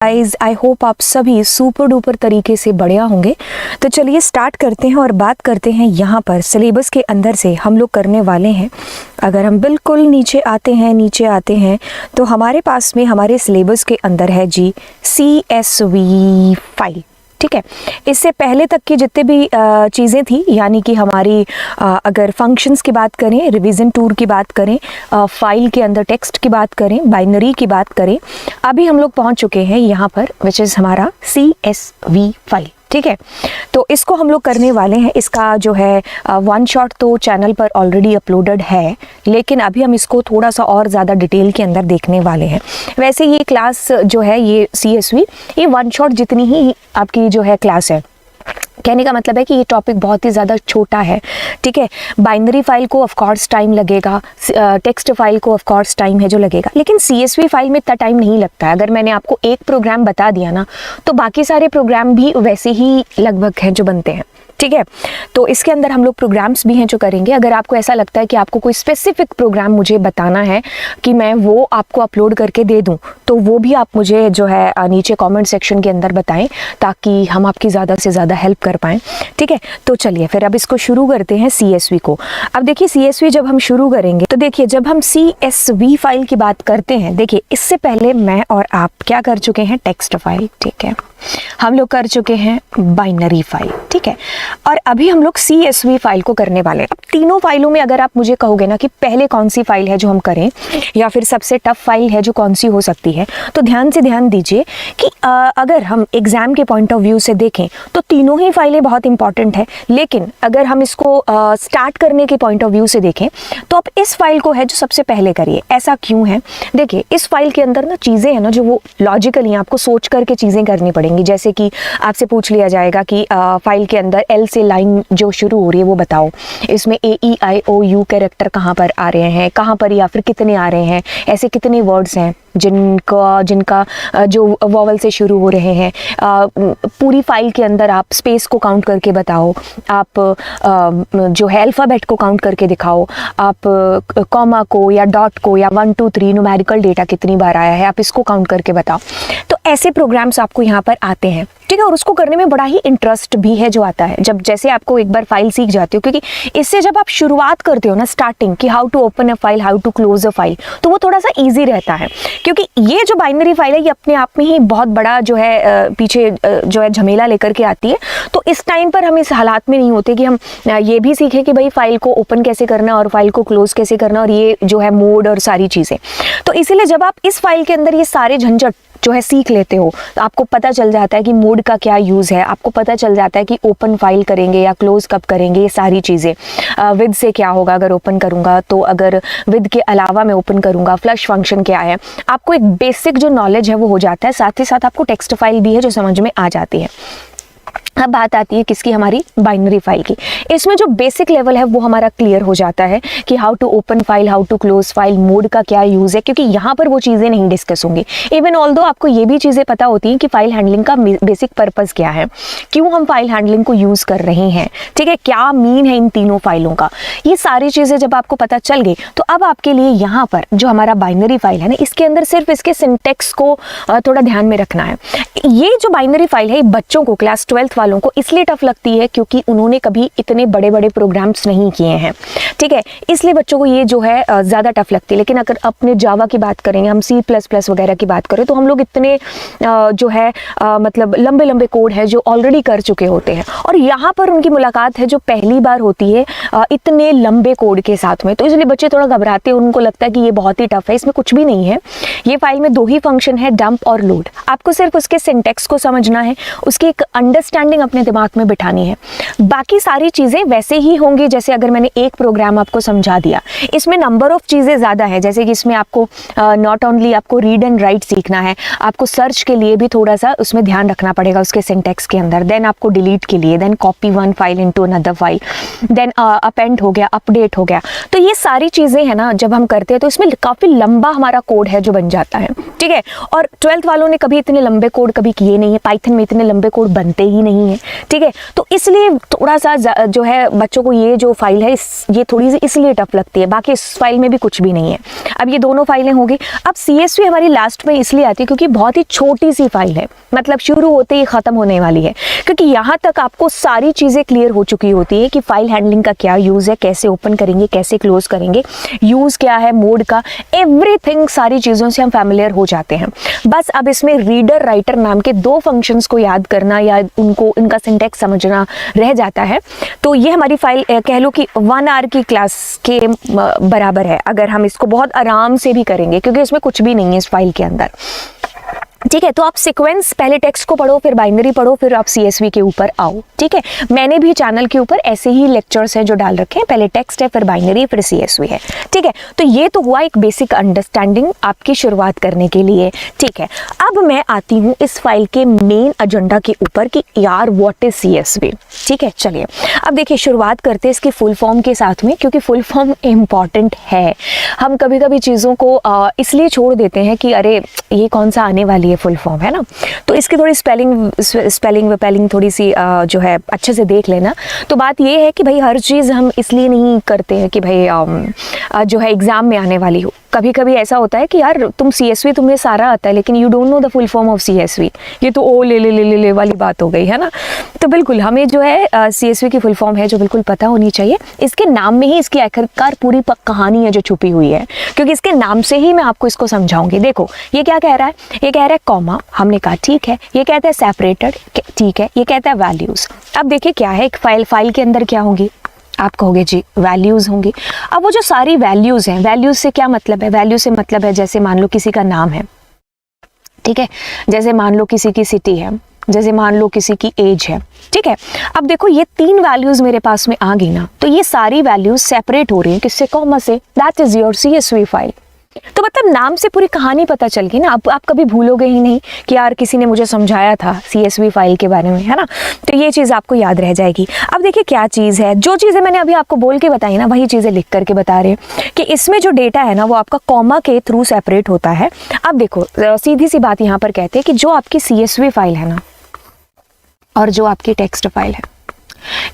Guys I hope आप सभी super duper तरीके से बढ़िया होंगे। तो चलिए स्टार्ट करते हैं और बात करते हैं यहाँ पर सिलेबस के अंदर से हम लोग करने वाले हैं। अगर हम बिल्कुल नीचे आते हैं तो हमारे पास में हमारे सिलेबस के अंदर है जी CSV फाइल। ठीक है, इससे पहले तक की जितने भी चीज़ें थी, यानी कि हमारी अगर फंक्शंस की बात करें, रिवीजन टूर की बात करें, फाइल के अंदर टेक्स्ट की बात करें, बाइनरी की बात करें, अभी हम लोग पहुंच चुके हैं यहाँ पर विच इज़ हमारा CSV फाइल। ठीक है, तो इसको हम लोग करने वाले हैं। इसका जो है वन शॉट तो चैनल पर ऑलरेडी अपलोडेड है, लेकिन अभी हम इसको थोड़ा सा और ज़्यादा डिटेल के अंदर देखने वाले हैं। वैसे ये क्लास जो है ये CSV ये वन शॉट जितनी ही आपकी जो है क्लास है, कहने का मतलब है कि ये टॉपिक बहुत ही ज़्यादा छोटा है। ठीक है, बाइनरी फाइल को ऑफ कोर्स टाइम लगेगा, टेक्स्ट फाइल को ऑफ कोर्स टाइम है जो लगेगा, लेकिन CSV फाइल में इतना टाइम नहीं लगता है। अगर मैंने आपको एक प्रोग्राम बता दिया ना, तो बाकी सारे प्रोग्राम भी वैसे ही लगभग हैं जो बनते हैं। ठीक है, तो इसके अंदर हम लोग प्रोग्राम्स भी हैं जो करेंगे। अगर आपको ऐसा लगता है कि आपको कोई स्पेसिफिक प्रोग्राम मुझे बताना है कि मैं वो आपको अपलोड करके दे दूं, तो वो भी आप मुझे जो है नीचे कमेंट सेक्शन के अंदर बताएं, ताकि हम आपकी ज़्यादा से ज़्यादा हेल्प कर पाएँ। ठीक है, तो चलिए फिर अब इसको शुरू करते हैं CSV को। अब देखिए CSV जब हम शुरू करेंगे तो देखिए, जब हम CSV फाइल की बात करते हैं, देखिए इससे पहले मैं और आप क्या कर चुके हैं, टेक्स्ट फाइल। ठीक है, हम लोग कर चुके हैं बाइनरी फाइल। ठीक है, और अभी हम लोग CSV फाइल को करने वाले हैं। अब तीनों फाइलों में अगर आप मुझे कहोगे ना कि पहले कौन सी फाइल है जो हम करें, या फिर सबसे टफ फाइल है जो कौन सी हो सकती है, तो ध्यान से ध्यान दीजिए कि अगर हम एग्जाम के पॉइंट ऑफ व्यू से देखें तो तीनों ही फाइलें बहुत इंपॉर्टेंट है, लेकिन अगर हम इसको स्टार्ट करने के पॉइंट ऑफ व्यू से देखें तो आप इस फाइल को है जो सबसे पहले करिए। ऐसा क्यों है? देखिए, इस फाइल के अंदर ना चीज़ें हैं ना जो वो लॉजिकली आपको सोच करके चीज़ें करनी पड़ेंगी। जैसे कि आपसे पूछ लिया जाएगा कि फाइल के अंदर L से लाइन जो शुरू हो रही है वो बताओ, इसमें AEIOU कैरेक्टर कहाँ पर आ रहे हैं, कहाँ पर या फिर कितने आ रहे हैं, ऐसे कितने वर्ड्स हैं जिनका जो वॉवल से शुरू हो रहे हैं। पूरी फाइल के अंदर आप स्पेस को काउंट करके बताओ, आप जो है अल्फ़ाबेट को काउंट करके दिखाओ, आप कॉमा को या डॉट को या 1 2 3 न्यूमेरिकल डेटा कितनी बार आया है आप इसको काउंट करके बताओ। तो ऐसे प्रोग्राम्स आपको यहाँ पर आते हैं। ठीक है, और उसको करने में बड़ा ही इंटरेस्ट भी है जो आता है जब जैसे आपको एक बार फाइल सीख जाते हो, क्योंकि इससे जब आप शुरुआत करते हो ना, स्टार्टिंग कि how to open a file, how to close a file, तो वो थोड़ा सा इजी रहता है। क्योंकि ये जो बाइनरी फाइल है ये अपने आप में ही बहुत बड़ा जो है पीछे जो है झमेला लेकर के आती है। तो इस टाइम पर हम इस हालात में नहीं होते कि हम ये भी सीखें कि भाई फाइल को ओपन कैसे करना और फाइल को क्लोज कैसे करना, और ये जो है मोड और सारी चीज़ें। तो इसीलिए जब आप इस फाइल के अंदर ये सारे झंझट जो है सीख लेते हो, तो आपको पता चल जाता है कि मोड का क्या यूज़ है, आपको पता चल जाता है कि ओपन फाइल करेंगे या क्लोज कब करेंगे, ये सारी चीज़ें। विद से क्या होगा अगर ओपन करूँगा, तो अगर विद के अलावा मैं ओपन करूँगा, फ्लश फंक्शन क्या है, आपको एक बेसिक जो नॉलेज है वो हो जाता है। साथ ही साथ आपको टेक्स्ट फाइल भी है जो समझ में आ जाती है। अब बात आती है किसकी, हमारी बाइनरी फाइल की। इसमें जो बेसिक लेवल है वो हमारा क्लियर हो जाता है कि how to open file, how to close file, mode का क्या यूज़ है, क्योंकि यहाँ पर वो चीज़ें नहीं डिस्कस होंगी। इवन ऑल्दो आपको ये भी चीज़ें पता होती हैं कि फाइल हैंडलिंग का बेसिक पर्पज़ क्या है, क्यों हम फाइल हैंडलिंग को यूज़ कर रहे हैं। ठीक है, क्या मीन है इन तीनों फाइलों का, ये सारी चीज़ें जब आपको पता चल गई, तो अब आपके लिए यहाँ पर जो हमारा बाइनरी फाइल है ना, इसके अंदर सिर्फ इसके सिंटेक्स को थोड़ा ध्यान में रखना है। ये जो बाइनरी फाइल है बच्चों को, क्लास 12th वालों को इसलिए टफ लगती है क्योंकि उन्होंने कभी इतने बड़े बड़े प्रोग्राम्स नहीं किए हैं। ठीक है, इसलिए बच्चों को ये जो है ज़्यादा टफ लगती है। लेकिन अगर अपने जावा की बात करेंगे, हम C++ वगैरह की बात करें, तो हम लोग इतने जो है मतलब लंबे लंबे कोड है जो ऑलरेडी कर चुके होते हैं, और यहाँ पर उनकी मुलाकात है जो पहली बार होती है इतने लंबे कोड के साथ में। तो इसलिए बच्चे थोड़ा घबराते हैं, उनको लगता है कि ये बहुत ही टफ है। इसमें कुछ भी नहीं है। ये फाइल में 2 ही फंक्शन है, डंप और लोड। आपको सिर्फ उसके सिंटेक्स को समझना है, उसकी एक अंडरस्टैंडिंग अपने दिमाग में बिठानी है। बाकी सारी चीज़ें वैसे ही होंगी जैसे अगर मैंने एक प्रोग्राम आपको समझा दिया। इसमें नंबर ऑफ चीज़ें ज़्यादा है, जैसे कि इसमें आपको नॉट ओनली आपको रीड एंड राइट सीखना है, आपको सर्च के लिए भी थोड़ा सा उसमें ध्यान रखना पड़ेगा उसके सिंटेक्स के अंदर, देन आपको डिलीट के लिए, then copy one file into another file, then append हो गया, अपडेट हो गया। तो ये सारी चीज़ें हैं ना जब हम करते हैं तो इसमें काफ़ी लंबा हमारा कोड है जो बन जाता है। ठीक है, और 12th वालों ने कभी इतने लंबे कोड कभी किए नहीं है, पाइथन में इतने लंबे कोड बनते ही नहीं नहीं है, ठीक है। तो इसलिए थोड़ा सा जो है बच्चों को ये जो फाइल है ये थोड़ी सी इसलिए टफ लगती है, बाकी इस फाइल में भी कुछ भी नहीं है। अब ये दोनों फाइलें होगी। अब CSV हमारी लास्ट में इसलिए आती है क्योंकि बहुत ही छोटी सी फाइल है, मतलब शुरू होते ही ख़त्म होने वाली है, क्योंकि यहाँ तक आपको सारी चीज़ें क्लियर हो चुकी होती है कि फाइल हैंडलिंग का क्या यूज़ है, कैसे ओपन करेंगे, कैसे क्लोज करेंगे, यूज़ क्या है मोड का, एवरीथिंग सारी चीज़ों से हम फैमिलियर हो जाते हैं। बस अब इसमें रीडर राइटर नाम के दो फंक्शंस को याद करना या उनको इनका सिंटैक्स समझना रह जाता है। तो ये हमारी फाइल कह लो कि 1 आवर की क्लास के बराबर है, अगर हम इसको बहुत आराम से भी करेंगे, क्योंकि इसमें कुछ भी नहीं है इस फाइल के अंदर, ठीक है। तो आप सीक्वेंस पहले टेक्स्ट को पढ़ो, फिर बाइनरी पढ़ो, फिर आप CSV के ऊपर आओ, ठीक है। मैंने भी चैनल के ऊपर ऐसे ही लेक्चर्स हैं जो डाल रखे हैं, पहले टेक्स्ट है, फिर बाइनरी, फिर CSV है, ठीक है। तो ये तो हुआ एक बेसिक अंडरस्टैंडिंग आपकी शुरुआत करने के लिए, ठीक है। अब मैं आती हूँ इस फाइल के मेन एजेंडा के ऊपर कि यार व्हाट इज CSV, ठीक है। चलिए अब देखिए शुरुआत करते हैं इसकी फुल फॉर्म के साथ में, क्योंकि फुल फॉर्म इम्पॉर्टेंट है। हम कभी कभी चीज़ों को इसलिए छोड़ देते हैं कि अरे ये कौन सा आने वाली है फुल फॉर्म, है ना। तो इसकी थोड़ी स्पेलिंग वेपेलिंग थोड़ी सी जो है अच्छे से देख लेना। तो बात ये है कि भाई हर चीज़ हम इसलिए नहीं करते हैं कि भाई जो है एग्ज़ाम में आने वाली हो। कभी कभी ऐसा होता है कि यार तुम CSV तुम्हें सारा आता है लेकिन you don't know the full form of CSV, ये तो ओ ले वाली बात हो गई, है ना। तो बिल्कुल हमें जो है CSV की फुल फॉर्म है जो बिल्कुल पता होनी चाहिए। इसके नाम में ही इसकी आखिरकार पूरी कहानी है जो छुपी हुई है, क्योंकि इसके नाम से ही मैं आपको इसको समझाऊंगी। देखो ये क्या कह रहा है, ये कह रहा है कॉमा, हमने कहा ठीक है। ये कहता है सेपरेटेड, ठीक है। ये कहता है वैल्यूज़। अब देखिए क्या है, एक फाइल के अंदर क्या होंगी, आप कहोगे जी वैल्यूज़ होंगी। अब वो जो सारी वैल्यूज़ हैं, वैल्यूज़ से क्या मतलब है, वैल्यू से मतलब है जैसे मान लो किसी का नाम है, ठीक है, जैसे मान लो किसी की सिटी है, जैसे मान लो किसी की एज है, ठीक है। अब देखो ये 3 वैल्यूज़ मेरे पास में आ गई ना, तो ये सारी वैल्यूज़ सेपरेट हो रही हैं किससे, कॉमा से। That is your CSV file. तो मतलब नाम से पूरी कहानी पता चल गई ना। आप कभी भूलोगे ही नहीं कि यार किसी ने मुझे समझाया था CSV फाइल के बारे में, है ना। तो ये चीज़ आपको याद रह जाएगी। अब देखिए क्या चीज़ है, जो चीज़ें मैंने अभी आपको बोल के बताई ना वही चीज़ें लिख करके बता रहे हैं कि इसमें जो डेटा है ना वो आपका कॉमा के थ्रू सेपरेट होता है। अब देखो सीधी सी बात यहाँ पर कहते हैं कि जो आपकी CSV फाइल है ना और जो आपकी टेक्स्ट फाइल है,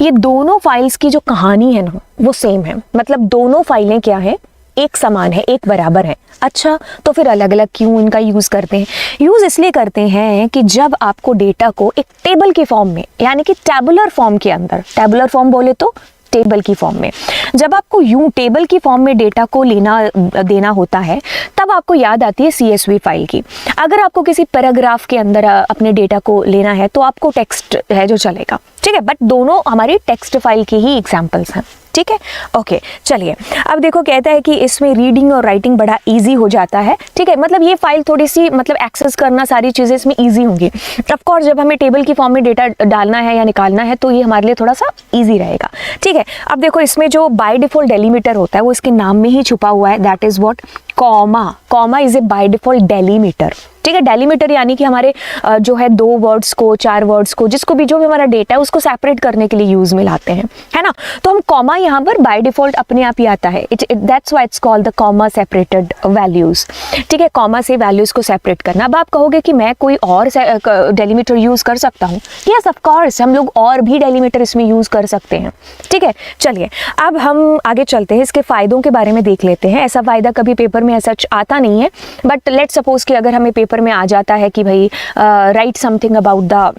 ये दोनों फाइल्स की जो कहानी है ना वो सेम है। मतलब दोनों फाइलें क्या है, एक समान है, एक बराबर है। अच्छा तो फिर अलग अलग क्यों इनका यूज़ करते हैं? यूज़ इसलिए करते हैं कि जब आपको डेटा को एक टेबल के फॉर्म में, यानी कि टैबुलर फॉर्म के अंदर, टैबुलर फॉर्म बोले तो टेबल की फॉर्म में, जब आपको यूं टेबल की फॉर्म में डेटा को लेना देना होता है तब आपको याद आती है CSV फाइल की। अगर आपको किसी पैराग्राफ के अंदर अपने डेटा को लेना है तो आपको टेक्स्ट है जो चलेगा, ठीक है। बट दोनों हमारी टेक्स्ट फाइल की ही एग्जाम्पल्स हैं, ठीक है। ओके चलिए अब देखो कहता है कि इसमें रीडिंग और राइटिंग बड़ा इजी हो जाता है, ठीक है। मतलब ये फाइल थोड़ी सी मतलब एक्सेस करना सारी चीज़ें इसमें इजी होंगी। ऑफ कोर्स जब हमें टेबल की फॉर्म में डेटा डालना है या निकालना है तो ये हमारे लिए थोड़ा सा इजी रहेगा, ठीक है। अब देखो इसमें जो बाय डिफॉल्ट डेलीमीटर होता है वो इसके नाम में ही छुपा हुआ है, that is what, comma. Comma is a by default delimiter, ठीक है। डेलीमीटर यानी कि हमारे जो है 2 वर्ड्स को, 4 वर्ड्स को, जिसको भी जो भी हमारा डेटा है उसको सेपरेट करने के लिए यूज में लाते हैं, है ना। तो हम कॉमा यहाँ पर बाय डिफॉल्ट अपने आप ही आता है, that's why it's called the comma separated values, ठीक है। कॉमा से वैल्यूज को सेपरेट करना। अब आप कहोगे कि मैं कोई और डेलीमीटर यूज कर सकता हूँ, यस ऑफ कोर्स हम लोग और भी डेलीमीटर इसमें यूज कर सकते हैं, ठीक है। चलिए अब हम आगे चलते हैं, इसके फायदों के बारे में देख लेते हैं। ऐसा फायदा कभी पेपर में ऐसा आता नहीं है, बट लेट सपोज कि अगर हमें पेपर में आ जाता है कि भाई right something about the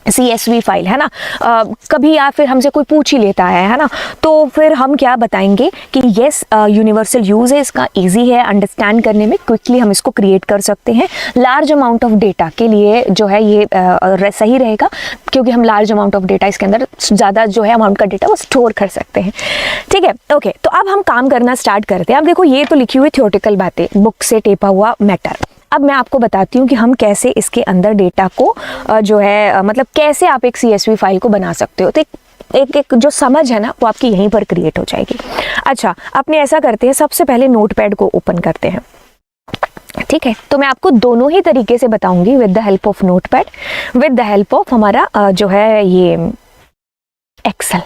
CSV file, है ना, कभी या फिर हमसे कोई पूछ ही लेता है ना, तो फिर हम क्या बताएंगे कि येस यूनिवर्सल यूज़ है इसका, इजी है अंडरस्टैंड करने में, क्विकली हम इसको क्रिएट कर सकते हैं। लार्ज अमाउंट ऑफ डेटा के लिए जो है ये सही रहेगा, क्योंकि हम लार्ज अमाउंट ऑफ डेटा इसके अंदर ज़्यादा जो है अमाउंट का डेटा वो स्टोर कर सकते हैं, ठीक है। ओके तो अब हम काम करना स्टार्ट करते हैं। अब देखो ये तो लिखी हुई थ्योरेटिकल बातें, बुक से टेपा हुआ मैटर। अब मैं आपको बताती हूँ कि हम कैसे इसके अंदर डेटा को जो है मतलब कैसे आप एक CSV फाइल को बना सकते हो। तो एक जो समझ है ना वो आपकी यहीं पर क्रिएट हो जाएगी। अच्छा अपने ऐसा करते हैं, सबसे पहले नोटपैड को ओपन करते हैं, ठीक है। तो मैं आपको दोनों ही तरीके से बताऊंगी, with the help of notepad, with the help of हमारा जो है ये एक्सेल,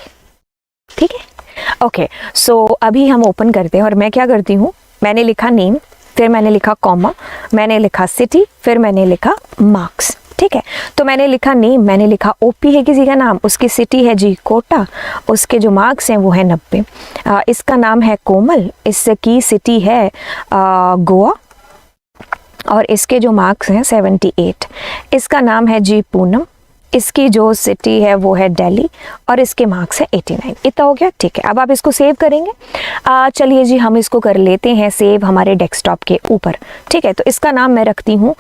ठीक है। ओके सो अभी हम ओपन करते हैं और मैं क्या करती हूँ, मैंने लिखा नेम, फिर मैंने लिखा कॉमा, मैंने लिखा सिटी, फिर मैंने लिखा मार्क्स, ठीक है। तो मैंने लिखा नेम, मैंने लिखा ओपी है किसी का नाम, उसकी सिटी है जी कोटा, उसके जो मार्क्स हैं वो है 90। इसका नाम है कोमल, इसकी सिटी है गोवा और इसके जो मार्क्स हैं 78। इसका नाम है जी पूनम, इसकी जो सिटी है वो है दिल्ली और इसके मार्क्स है 89। इतना हो गया, ठीक है। अब आप इसको सेव करेंगे। चलिए जी हम इसको कर लेते हैं सेव हमारे डेस्कटॉप के ऊपर, ठीक है। तो इसका नाम मैं रखती हूँ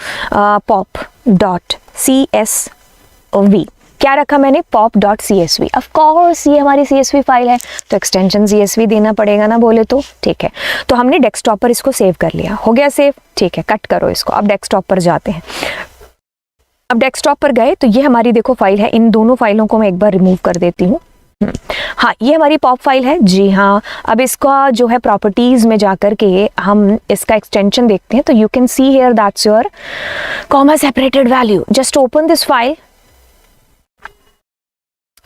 pop.csv। क्या रखा मैंने? pop.csv। ऑफ कोर्स ये हमारी CSV फाइल है तो एक्सटेंशन CSV देना पड़ेगा ना, बोले तो, ठीक है। तो हमने डेस्कटॉप पर इसको सेव कर लिया, हो गया सेव, ठीक है। कट करो इसको, अब डेस्कटॉप पर जाते हैं। अब डेस्कटॉप पर गए तो ये हमारी देखो फाइल है, इन दोनों फाइलों को मैं एक बार रिमूव कर देती हूँ। हाँ, ये हमारी पॉप फाइल है जी हाँ। अब इसका जो है प्रॉपर्टीज में जाकर के हम इसका एक्सटेंशन देखते हैं तो you can see here that's your comma separated value. Just open this file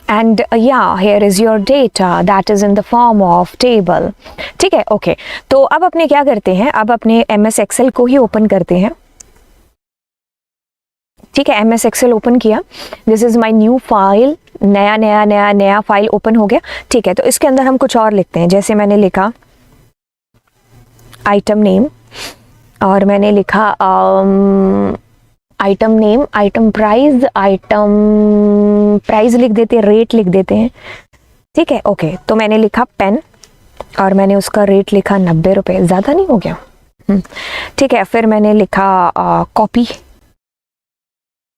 and here is your data that is in the form of table, ठीक है, ओके। तो अब अपने क्या करते हैं, अब अपने MS Excel को ही ओपन करते हैं, ठीक है। MS Excel ओपन किया, this is my new file, नया फाइल ओपन हो गया, ठीक है। तो इसके अंदर हम कुछ और लिखते हैं, जैसे मैंने लिखा आइटम नेम और मैंने लिखा आइटम नेम, आइटम प्राइस लिख देते हैं, रेट लिख देते हैं, ठीक है, ओके। तो मैंने लिखा पेन और मैंने उसका रेट लिखा 90 रुपये, ज़्यादा नहीं हो गया, ठीक है। फिर मैंने लिखा कॉपी,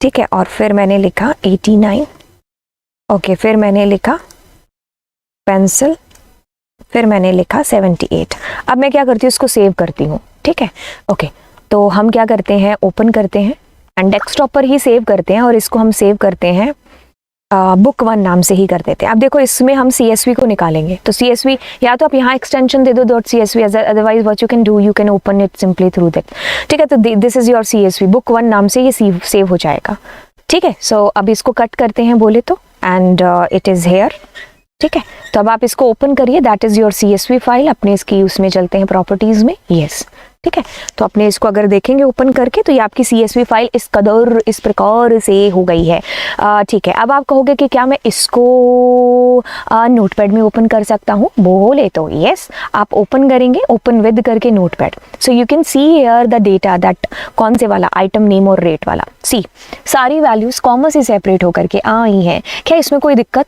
ठीक है, और फिर मैंने लिखा 89, ओके। फिर मैंने लिखा पेंसिल, फिर मैंने लिखा 78। अब मैं क्या करती हूँ, इसको सेव करती हूँ, ठीक है, ओके। तो हम क्या करते हैं, ओपन करते हैं एंड डेस्कटॉप पर ही सेव करते हैं और इसको हम सेव करते हैं बुक 1 नाम से ही कर देते हैं। अब देखो इसमें हम CSV को निकालेंगे तो CSV या तो आप यहाँ एक्सटेंशन दे दो .csv, otherwise what you can do, you can open it simply through that, ठीक है। तो this is your CSV, book 1 नाम से ये सेव हो जाएगा, ठीक है। सो अब इसको कट करते हैं बोले तो एंड इट इज़ हेयर, ठीक है। तो अब आप इसको ओपन करिए, that is your CSV file. अपने इसकी उसमें चलते हैं प्रॉपर्टीज़ में, यस, ठीक है। तो अपने इसको अगर देखेंगे ओपन करके तो ये आपकी CSV फाइल इस कदर इस प्रकार से हो गई है, ठीक है। अब आप कहोगे कि क्या मैं इसको नोटपैड में ओपन कर सकता हूँ, बोले तो यस, आप ओपन करेंगे, ओपन विद करके notepad. So you can see here the data that, कौन से वाला, आइटम नेम और रेट वाला, सी सारी वैल्यूज कॉमा से सेपरेट होकर के आई हैं। क्या इसमें कोई दिक्कत?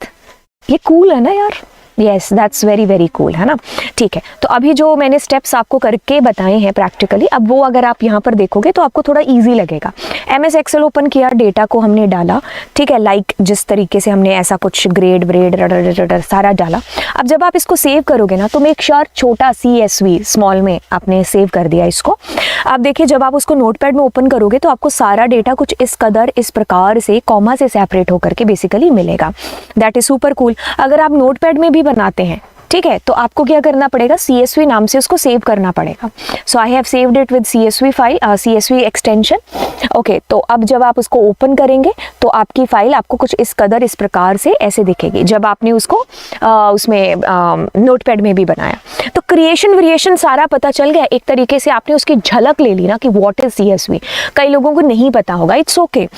ये कूल है ना यार, yes that's very very cool, है ना, ठीक है। तो अभी जो मैंने स्टेप्स आपको करके बताए हैं प्रैक्टिकली, अब वो अगर आप यहाँ पर देखोगे तो आपको थोड़ा इजी लगेगा। MS Excel ओपन किया, डेटा को हमने डाला, ठीक है, लाइक जिस तरीके से हमने ऐसा कुछ ग्रेड ब्रेड सारा डाला। अब जब आप इसको सेव करोगे ना तो मेक श्योर छोटा CSV स्मॉल में आपने सेव कर दिया इसको। अब देखिए जब आप उसको नोटपैड में ओपन करोगे तो आपको सारा डेटा कुछ इस कदर इस प्रकार से कॉमा से सेपरेट होकर के बेसिकली मिलेगा, दैट इज सुपर कूल। अगर आप नोटपैड में भी बनाते हैं, ठीक है, तो आपको क्या करना पड़ेगा, CSV नाम से उसको सेव करना पड़ेगा। So I have saved it with CSV file, CSV extension, okay. तो अब जब आप उसको ओपन करेंगे तो आपकी फाइल आपको कुछ इस कदर इस प्रकार से ऐसे दिखेगी जब आपने उसको उसमें नोटपैड में भी बनाया। तो क्रिएशन वेरिएशन सारा पता चल गया, एक तरीके से आपने उसकी झलक ले ली ना कि व्हाट इज CSV। कई लोगों को नहीं पता होगा, इट्स ओके,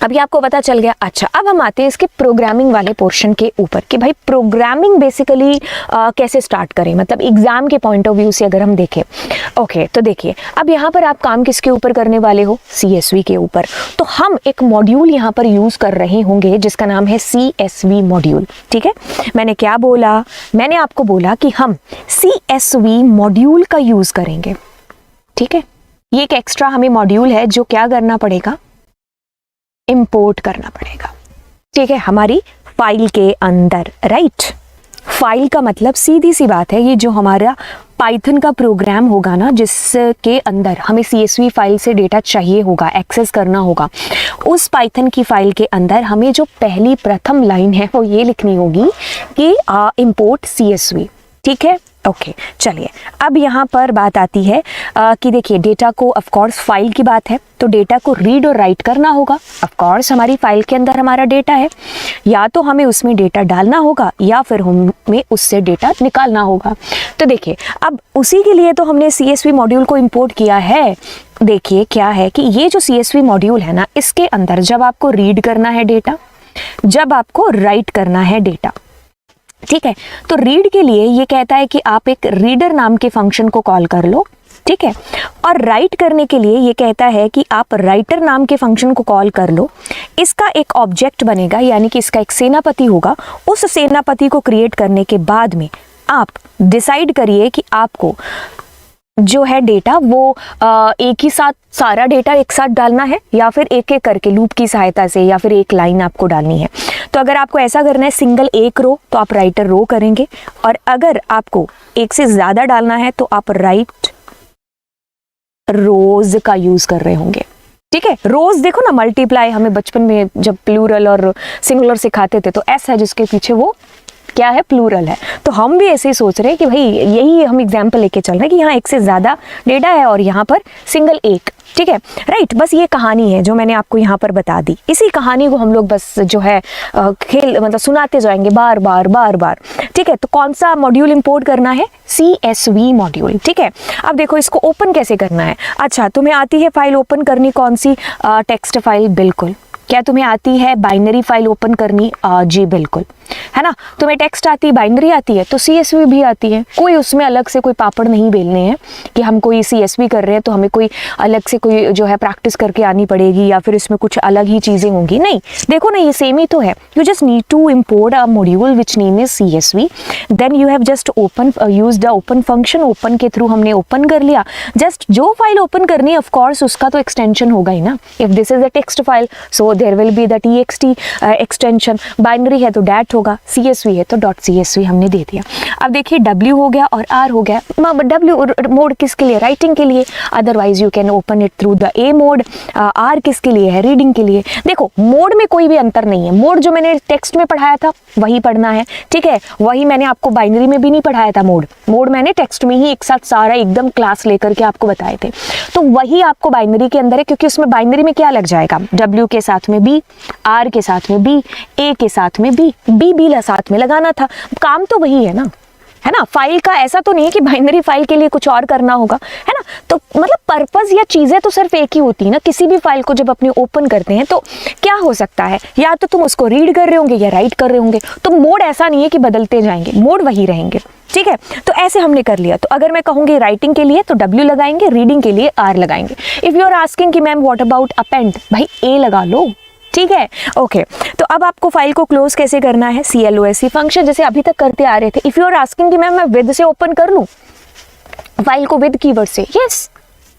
अभी आपको पता चल गया। अच्छा, अब हम आते हैं इसके प्रोग्रामिंग वाले पोर्शन के ऊपर कि भाई प्रोग्रामिंग बेसिकली कैसे स्टार्ट करें, मतलब एग्जाम के पॉइंट ऑफ व्यू से अगर हम देखें, ओके। तो देखिए अब यहाँ पर आप काम किसके ऊपर करने वाले हो, CSV के ऊपर। तो हम एक मॉड्यूल यहाँ पर यूज कर रहे होंगे जिसका नाम है CSV मॉड्यूल, ठीक है। मैंने क्या बोला, मैंने आपको बोला कि हम CSV मॉड्यूल का यूज करेंगे, ठीक है। ये एक एक्स्ट्रा हमें मॉड्यूल है जो क्या करना पड़ेगा, इंपोर्ट करना पड़ेगा, ठीक है, हमारी फाइल के अंदर, राइट। फाइल का मतलब सीधी सी बात है, ये जो हमारा पाइथन का प्रोग्राम होगा ना जिसके अंदर हमें CSV फाइल से डेटा चाहिए होगा, एक्सेस करना होगा, उस पाइथन की फाइल के अंदर हमें जो पहली प्रथम लाइन है वो ये लिखनी होगी कि इंपोर्ट CSV, ठीक है, ओके चलिए अब यहाँ पर बात आती है कि देखिए डेटा को ऑफ कोर्स फाइल की बात है तो डेटा को रीड और राइट करना होगा। ऑफ कोर्स हमारी फाइल के अंदर हमारा डेटा है, या तो हमें उसमें डेटा डालना होगा या फिर हमें उससे डेटा निकालना होगा। तो देखिए अब उसी के लिए तो हमने CSV मॉड्यूल को इंपोर्ट किया है। देखिए क्या है कि ये जो CSV मॉड्यूल है ना, इसके अंदर जब आपको रीड करना है डेटा, जब आपको राइट करना है डेटा, ठीक है, तो रीड के लिए ये कहता है कि आप एक रीडर नाम के फंक्शन को कॉल कर लो, ठीक है, और राइट करने के लिए ये कहता है कि आप राइटर नाम के फंक्शन को कॉल कर लो। इसका एक ऑब्जेक्ट बनेगा, यानी कि इसका एक सेनापति होगा। उस सेनापति को क्रिएट करने के बाद में आप डिसाइड करिए कि आपको जो है डेटा वो एक ही साथ सारा डेटा एक साथ डालना है या फिर एक एक करके लूप की सहायता से या फिर एक लाइन आपको डालनी है। तो अगर आपको ऐसा करना है सिंगल एक रो तो आप राइटर रो करेंगे, और अगर आपको एक से ज़्यादा डालना है तो आप राइट रोज का यूज कर रहे होंगे। ठीक है, रोज देखो ना मल्टीप्लाई, हमें बचपन में जब प्लूरल और सिंगुलर सिखाते थे तो ऐसा है जिसके पीछे वो क्या है, प्लूरल है। तो हम भी ऐसे ही सोच रहे हैं कि भाई यही हम एग्जाम्पल लेके चल रहे हैं कि यहाँ एक से ज़्यादा डेटा है और यहाँ पर सिंगल एक। ठीक है, राइट, बस ये कहानी है जो मैंने आपको यहाँ पर बता दी। इसी कहानी को हम लोग बस जो है खेल मतलब सुनाते जाएंगे बार बार बार बार। ठीक है, तो कौन सा मॉड्यूल इंपोर्ट करना है, CSV मॉड्यूल। ठीक है, अब देखो इसको ओपन कैसे करना है। अच्छा, तुम्हें आती है फाइल ओपन करनी कौन सी, टेक्स्ट फाइल, बिल्कुल। क्या तुम्हें आती है बाइनरी फाइल ओपन करनी, जी बिल्कुल, है ना। तुम्हें टेक्स्ट आती है, बाइनरी आती है, तो CSV भी आती है। कोई उसमें अलग से कोई पापड़ नहीं बेलने हैं कि हम कोई CSV कर रहे हैं तो हमें कोई अलग से कोई जो है प्रैक्टिस करके आनी पड़ेगी या फिर इसमें कुछ अलग ही चीज़ें होंगी। नहीं, देखो ना ये सेम ही तो है। You just need to import a module which name is CSV, then you have just open use the open function. Open के थ्रू हमने ओपन कर लिया। जस्ट जो फाइल ओपन करनी है ऑफकोर्स उसका तो एक्सटेंशन होगा ही ना। If this is a text file so there will be the TXT extension. Binary है तो डैट होगा, CSV है तो .CSV हमने दे दिया। अब देखिए W हो गया और R हो गया। W मोड किसके लिए, राइटिंग के लिए, otherwise you can open it through the A mode. R किसके लिए है, रीडिंग के लिए। देखो मोड में कोई भी अंतर नहीं है। मोड जो मैंने टेक्स्ट में पढ़ाया था वही पढ़ना है, ठीक है, वही मैंने आपको बाइनरी में भी नहीं पढ़ाया था। मोड मैंने टेक्स्ट में ही एक साथ सारा एकदम क्लास लेकर के आपको बताए थे, तो वही आपको बाइनरी के अंदर है, क्योंकि उसमें बाइनरी में क्या लग जाएगा, W के साथ में B, R के साथ में B, A के साथ में B, B साथ में लगाना था। काम तो वही है ना, फाइल का ऐसा तो नहीं है कि बाइनरी फाइल के लिए कुछ और करना होगा, है ना। तो मतलब पर्पस या चीजें तो सिर्फ एक ही होती है ना। किसी भी फाइल को जब अपने ओपन करते हैं तो क्या हो सकता है, या तो तुम उसको रीड कर रहे होंगे या राइट कर रहे होंगे। तो मोड ऐसा नहीं है कि बदलते जाएंगे, मोड वही रहेंगे। ठीक है, तो ऐसे हमने कर लिया। तो अगर मैं कहूंगी राइटिंग के लिए तो W लगाएंगे, रीडिंग के लिए R लगाएंगे। इफ यू आर आस्किंग कि मैम व्हाट अबाउट अपेंड, भाई A लगा लो। ठीक है, ओके। तो अब आपको फाइल को क्लोज कैसे करना है, CLOSE फंक्शन जैसे अभी तक करते आ रहे थे। इफ यू आर आस्किंग कि मैम मैं विद से ओपन कर लूं फाइल को, विद कीवर्ड से, यस,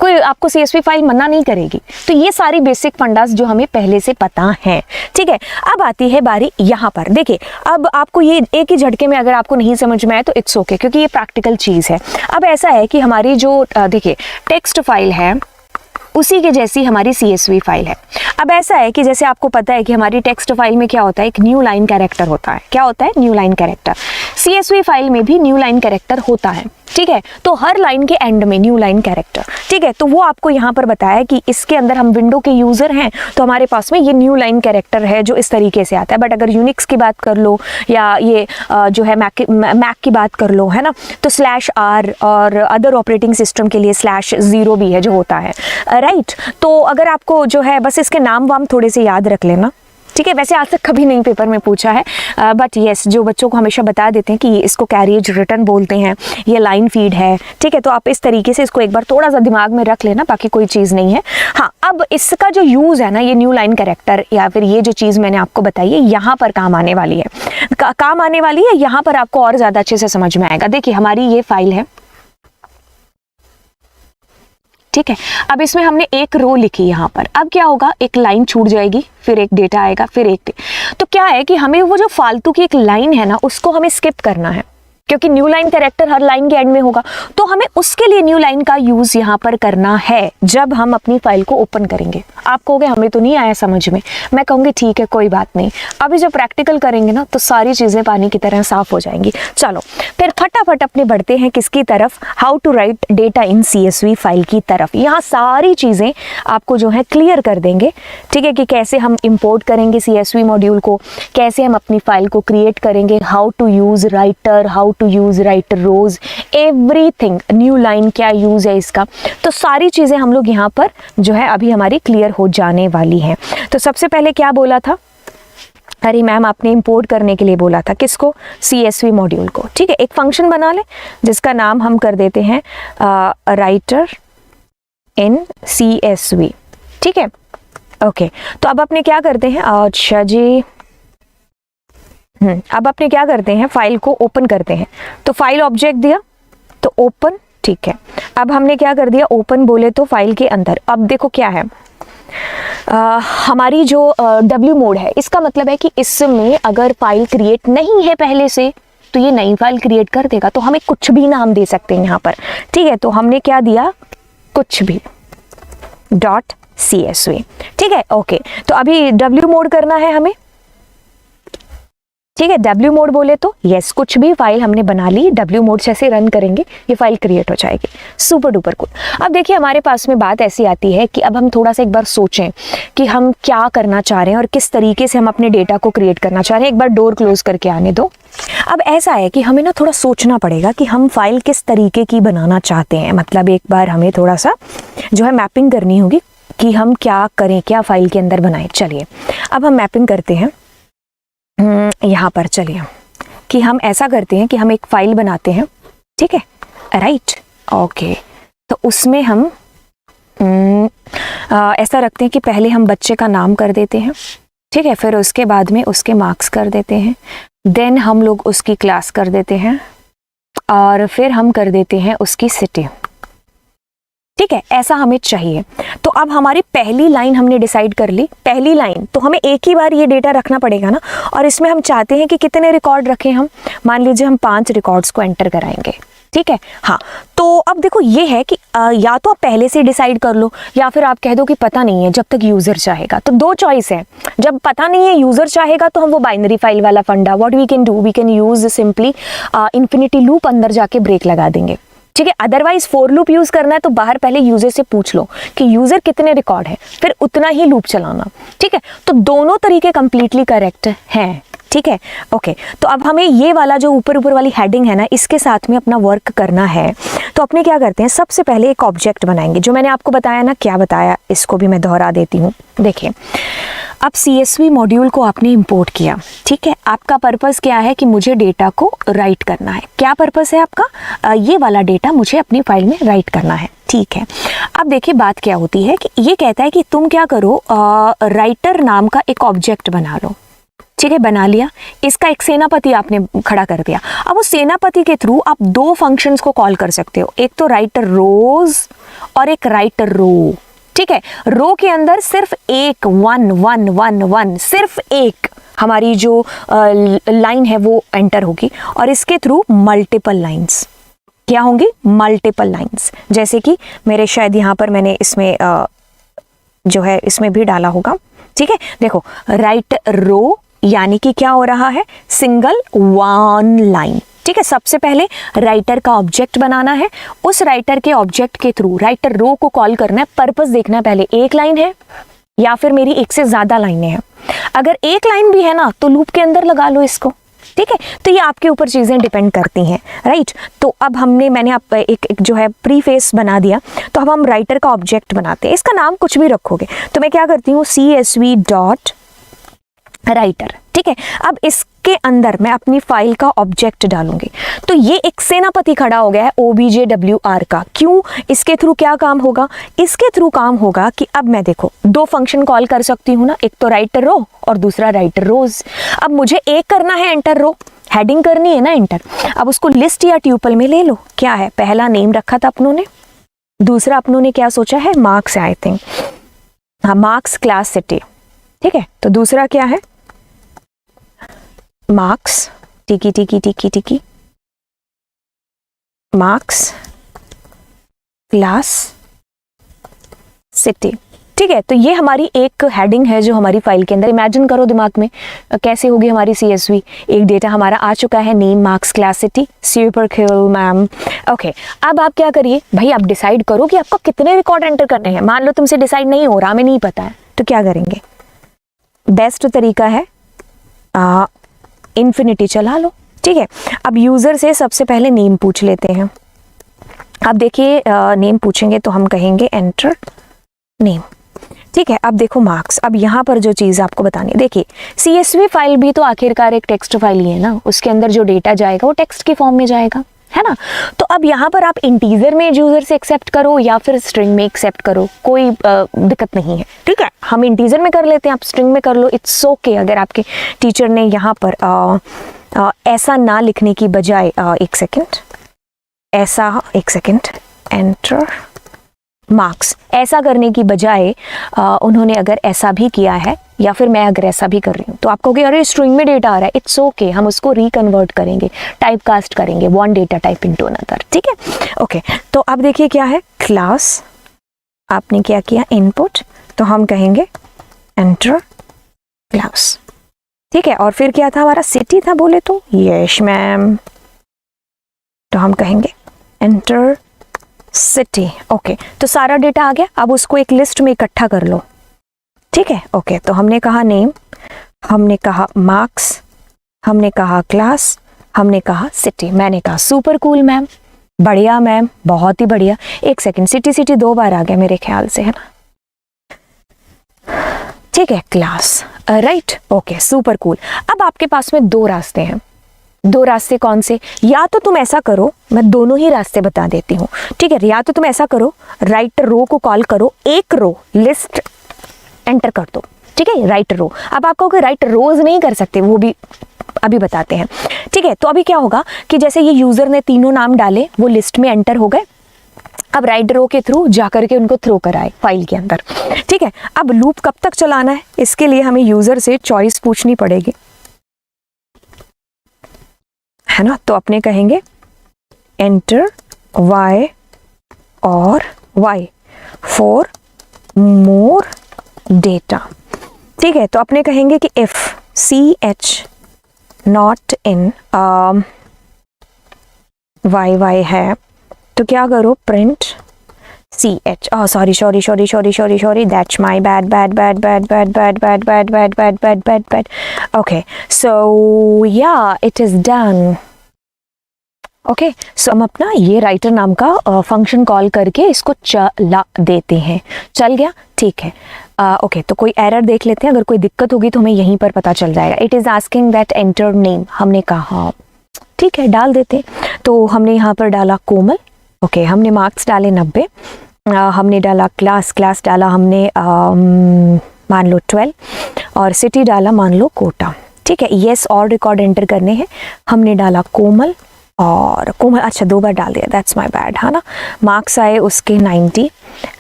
कोई आपको CSV फाइल मना नहीं करेगी। तो ये सारी बेसिक फंडास जो हमें पहले से पता है। ठीक है, अब आती है बारी यहाँ पर। देखिए अब आपको ये एक ही झटके में अगर आपको नहीं समझ में आए तो इट्स ओके, क्योंकि ये प्रैक्टिकल चीज़ है। अब ऐसा है कि हमारी जो देखिए टेक्स्ट फाइल है उसी के जैसी हमारी CSV फाइल है। अब ऐसा है कि जैसे आपको पता है कि हमारी टेक्स्ट फाइल में क्या होता है, एक न्यू लाइन कैरेक्टर होता है। क्या होता है, new line character. CSV file में भी न्यू लाइन कैरेक्टर होता है। ठीक है, तो हर लाइन के एंड में न्यू लाइन कैरेक्टर। ठीक है, तो वो आपको यहाँ पर बताया कि इसके अंदर हम विंडो के यूजर हैं तो हमारे पास में ये न्यू लाइन कैरेक्टर है जो इस तरीके से आता है। बट अगर यूनिक्स की बात कर लो या ये जो है मैक की बात कर लो, है ना, तो /R और अदर ऑपरेटिंग सिस्टम के लिए /0 भी है जो होता है, राइट। तो अगर आपको जो है बस इसके नाम वाम थोड़े से याद रख लेना। ठीक है, वैसे आज तक कभी नहीं पेपर में पूछा है, बट येस जो बच्चों को हमेशा बता देते हैं कि इसको कैरिएज रिटर्न बोलते हैं, ये लाइन फीड है। ठीक है, तो आप इस तरीके से इसको एक बार थोड़ा सा दिमाग में रख लेना, बाकी कोई चीज़ नहीं है। हाँ, अब इसका जो यूज़ है ना, ये न्यू लाइन कैरेक्टर या फिर ये जो चीज़ मैंने आपको बताई है यहाँ पर काम आने वाली है, काम आने वाली है। यहाँ पर आपको और ज़्यादा अच्छे से समझ में आएगा। देखिए हमारी ये फाइल है, ठीक है, अब इसमें हमने एक रो लिखी यहाँ पर। अब क्या होगा, एक लाइन छूट जाएगी, फिर एक डेटा आएगा, फिर एक तो क्या है कि हमें वो जो फालतू की एक लाइन है ना उसको हमें स्किप करना है। क्योंकि न्यू लाइन कैरेक्टर हर लाइन के एंड में होगा, तो हमें उसके लिए न्यू लाइन का यूज यहाँ पर करना है जब हम अपनी फाइल को ओपन करेंगे। आप कहोगे हमें तो नहीं आया समझ में, मैं कहूँगी ठीक है कोई बात नहीं, अभी जब प्रैक्टिकल करेंगे ना तो सारी चीज़ें पानी की तरह साफ हो जाएंगी। चलो फिर फटाफट अपने बढ़ते हैं किसकी तरफ, how to write data in CSV file की तरफ। यहाँ सारी चीज़ें आपको जो है क्लियर कर देंगे, ठीक है, कि कैसे हम इंपोर्ट करेंगे CSV मॉड्यूल को, कैसे हम अपनी फाइल को क्रिएट करेंगे, how to use writer, how to use writer rows, everything, new line क्या यूज़ है इसका, तो सारी चीज़ें हम लोग यहाँ पर जो है अभी हमारी क्लियर हो जाने वाली हैं। तो सबसे पहले क्या बोला था, अरे मैम आपने इंपोर्ट करने के लिए बोला था, किसको, CSV मॉड्यूल को, ठीक है। एक फंक्शन बना ले जिसका नाम हम कर देते हैं राइटर इन CSV, ठीक है, ओके। तो अब अपने क्या करते हैं, अच्छा जी, अब अपने क्या करते हैं, फाइल को ओपन करते हैं। तो फाइल ऑब्जेक्ट दिया तो ओपन, ठीक है। अब हमने क्या कर दिया, ओपन बोले तो फाइल के अंदर। अब देखो क्या है, हमारी जो W मोड है, इसका मतलब है कि इसमें अगर फाइल क्रिएट नहीं है पहले से तो ये नई फाइल क्रिएट कर देगा, तो हमें कुछ भी नाम दे सकते हैं यहाँ पर, ठीक है। तो हमने क्या दिया, कुछ भी .CSV, ठीक है, ओके। तो अभी W मोड करना है हमें, ठीक है। W मोड बोले तो यस, कुछ भी फाइल हमने बना ली, W मोड से ऐसे रन करेंगे ये फाइल क्रिएट हो जाएगी, सुपर डुपर कूल। अब देखिए हमारे पास में बात ऐसी आती है कि अब हम थोड़ा सा एक बार सोचें कि हम क्या करना चाह रहे हैं और किस तरीके से हम अपने डेटा को क्रिएट करना चाह रहे हैं। एक बार डोर क्लोज करके आने दो। अब ऐसा है कि हमें ना थोड़ा सोचना पड़ेगा कि हम फाइल किस तरीके की बनाना चाहते हैं, मतलब एक बार हमें थोड़ा सा जो है मैपिंग करनी होगी कि हम क्या करें, क्या फाइल के अंदर बनाएं। चलिए अब हम मैपिंग करते हैं यहाँ पर, चलिए कि हम ऐसा करते हैं कि हम एक फाइल बनाते हैं, ठीक है, राइट, ओके। तो उसमें हम ऐसा रखते हैं कि पहले हम बच्चे का नाम कर देते हैं, ठीक है, फिर उसके बाद में उसके मार्क्स कर देते हैं, देन हम लोग उसकी क्लास कर देते हैं और फिर हम कर देते हैं उसकी सिटी, ठीक है, ऐसा हमें चाहिए। तो अब हमारी पहली लाइन हमने डिसाइड कर ली, पहली लाइन तो हमें एक ही बार ये डेटा रखना पड़ेगा ना, और इसमें हम चाहते हैं कि कितने रिकॉर्ड रखें हम, मान लीजिए हम 5 रिकॉर्ड्स को एंटर कराएंगे, ठीक है, हाँ। तो अब देखो ये है कि या तो आप पहले से डिसाइड कर लो या फिर आप कह दो कि पता नहीं है जब तक यूजर चाहेगा। तो दो चॉइस है, जब पता नहीं है यूजर चाहेगा तो हम वो बाइनरी फाइल वाला फंडा, what we can do, we can use simply infinity loop, अंदर जाके ब्रेक लगा देंगे, ठीक है। अदरवाइज फॉर लूप यूज करना है तो बाहर पहले यूजर से पूछ लो कि यूजर कितने रिकॉर्ड है, फिर उतना ही लूप चलाना, ठीक है। तो दोनों तरीके कंप्लीटली करेक्ट हैं, ठीक है, ओके। तो अब हमें ये वाला जो ऊपर ऊपर वाली हेडिंग है ना, इसके साथ में अपना वर्क करना है। तो अपने क्या करते हैं, सबसे पहले एक ऑब्जेक्ट बनाएंगे, जो मैंने आपको बताया ना, क्या बताया, इसको भी मैं दोहरा देती हूँ। देखिए अब CSV मॉड्यूल को आपने इंपोर्ट किया, ठीक है, आपका पर्पस क्या है कि मुझे डेटा को राइट करना है। क्या पर्पस है आपका, ये वाला डेटा मुझे अपनी फाइल में राइट करना है, ठीक है। अब देखिए बात क्या होती है कि ये कहता है कि तुम क्या करो, राइटर नाम का एक ऑब्जेक्ट बना लो, ठीक है, बना लिया, इसका एक सेनापति आपने खड़ा कर दिया। अब उस सेनापति के थ्रू आप 2 फंक्शंस को कॉल कर सकते हो, एक तो राइटर रोज और एक राइटर रो, ठीक है। रो के अंदर सिर्फ एक 1 1 1 1 सिर्फ एक हमारी जो लाइन है वो एंटर होगी, और इसके थ्रू मल्टीपल लाइंस क्या होंगी, मल्टीपल लाइंस, जैसे कि मेरे शायद यहाँ पर मैंने इसमें जो है इसमें भी डाला होगा, ठीक है। देखो राइट रो यानी कि क्या हो रहा है, सिंगल 1 लाइन, ठीक है। सबसे पहले राइटर का ऑब्जेक्ट बनाना है, उस राइटर के ऑब्जेक्ट के थ्रू राइटर रो को कॉल करना है। पर्पस देखना है पहले एक लाइन है या फिर मेरी एक से ज्यादा लाइनें हैं। अगर एक लाइन भी है ना तो लूप के अंदर लगा लो इसको, ठीक है। तो ये आपके ऊपर चीजें डिपेंड करती हैं, राइट। तो अब मैंने आप एक जो है प्रीफेस बना दिया, तो अब हम राइटर का ऑब्जेक्ट बनाते हैं। इसका नाम कुछ भी रखोगे, तो मैं क्या करती हूँ, CSV डॉट राइटर, ठीक है। अब इसके अंदर मैं अपनी फाइल का ऑब्जेक्ट डालूंगी, तो ये एक सेनापति खड़ा हो गया है OBJWR का। क्यों, इसके थ्रू क्या काम होगा, इसके थ्रू काम होगा कि अब मैं देखो 2 फंक्शन कॉल कर सकती हूँ ना, एक तो राइटर रो और दूसरा राइटर रोज। अब मुझे एक करना है एंटर रो, हेडिंग करनी है ना एंटर। अब उसको लिस्ट या ट्यूपल में ले लो, क्या है, पहला नेम रखा था अपनों ने, दूसरा अपनों ने क्या सोचा है, मार्क्स है आई थिंक, हाँ मार्क्स क्लास सिटी, ठीक है। तो दूसरा क्या है, मार्क्स टिकी टिकी टिकी टिकी मार्क्स क्लास सिटी। ठीक है, तो ये हमारी एक हेडिंग है जो हमारी फाइल के अंदर, इमेजिन करो दिमाग में कैसे होगी हमारी CSV। एक डेटा हमारा आ चुका है, name marks class city, super cool ma'am. Okay, अब आप क्या करिए भाई, आप डिसाइड करो कि आपको कितने रिकॉर्ड एंटर करने हैं। मान लो तुमसे डिसाइड नहीं हो रहा, हमें नहीं पता है, तो क्या करेंगे? बेस्ट तरीका है इन्फिनिटी चला लो। ठीक है, अब यूजर से सबसे पहले नेम पूछ लेते हैं। अब देखिए नेम पूछेंगे तो हम कहेंगे एंटर नेम। ठीक है, अब देखो मार्क्स। अब यहाँ पर जो चीज़ आपको बतानी है, देखिए CSV फाइल भी तो आखिरकार एक टेक्स्ट फाइल ही है ना, उसके अंदर जो डेटा जाएगा वो टेक्स्ट के फॉर्म में जाएगा, है ना। तो अब यहाँ पर आप इंटीजर में यूजर से एक्सेप्ट करो या फिर स्ट्रिंग में एक्सेप्ट करो, कोई दिक्कत नहीं है। ठीक है, हम इंटीजर में कर लेते हैं, आप स्ट्रिंग में कर लो, इट्स ओके। अगर आपके टीचर ने यहाँ पर ऐसा ना लिखने की बजाय एक सेकेंड एंटर मार्क्स ऐसा करने की बजाय उन्होंने अगर ऐसा भी किया है, या फिर मैं अगर ऐसा भी कर रही हूँ, तो आप कहोगे अरे स्ट्रिंग में डेटा आ रहा है, इट्स ओके, हम उसको रिकन्वर्ट करेंगे, टाइप कास्ट करेंगे, one data type into another. ठीक है, ओके। तो अब देखिए क्या है, क्लास, आपने क्या किया इनपुट, तो हम कहेंगे एंटर क्लास। ठीक है, और फिर क्या था हमारा, सिटी था बोले तो, यस मैम, तो हम कहेंगे एंटर सिटी। ओके, तो सारा डेटा आ गया, अब उसको एक लिस्ट में इकट्ठा कर लो। ठीक है, ओके, तो हमने कहा नेम, हमने कहा मार्क्स, हमने कहा क्लास, हमने कहा सिटी। मैंने कहा सुपर कूल मैम, बढ़िया मैम, बहुत ही बढ़िया। एक सेकंड, सिटी 2 बार आ गया मेरे ख्याल से, है ना। ठीक है, class, right, okay, super cool. अब आपके पास में 2 रास्ते हैं। 2 रास्ते कौन से? या तो तुम ऐसा करो, मैं दोनों ही रास्ते बता देती हूँ। ठीक है, या तो तुम ऐसा करो, राइट रो को कॉल करो, एक रो लिस्ट एंटर कर दो। ठीक है, राइट रो। अब आप कहोगे राइट रोज नहीं कर सकते, वो भी अभी बताते हैं। ठीक है, तो अभी क्या होगा कि जैसे ये यूजर ने तीनों नाम डाले, वो लिस्ट में एंटर हो गए, अब राइट रो के थ्रू जाकर के उनको थ्रो कराए फाइल के अंदर। ठीक है, अब लूप कब तक चलाना है, इसके लिए हमें यूजर से चॉइस पूछनी पड़ेगी, है ना। तो अपने कहेंगे एंटर y और y फॉर मोर डेटा। ठीक है, तो अपने कहेंगे कि if ch not in y है, तो क्या करो, print ch। Sorry, that's my bad. Okay, so yeah it is done. Okay, so हम अपना ये राइटर नाम का फंक्शन कॉल करके इसको चला देते हैं। चल गया, ठीक है। ओके, तो कोई एरर देख लेते हैं, अगर कोई दिक्कत होगी तो हमें यहीं पर पता चल जाएगा। It is asking that enter name, हमने कहा ठीक है डाल देते। तो हमने यहाँ पर डाला कोमल। ओके, हमने मार्क्स डाले 90, हमने डाला क्लास डाला हमने मान लो 12, और सिटी डाला मान लो कोटा। ठीक है, येस और रिकॉर्ड एंटर करने हैं, हमने डाला कोमल और कोमल, अच्छा 2 बार डाल दिया, दैट्स माय बैड, है ना। मार्क्स आए उसके 90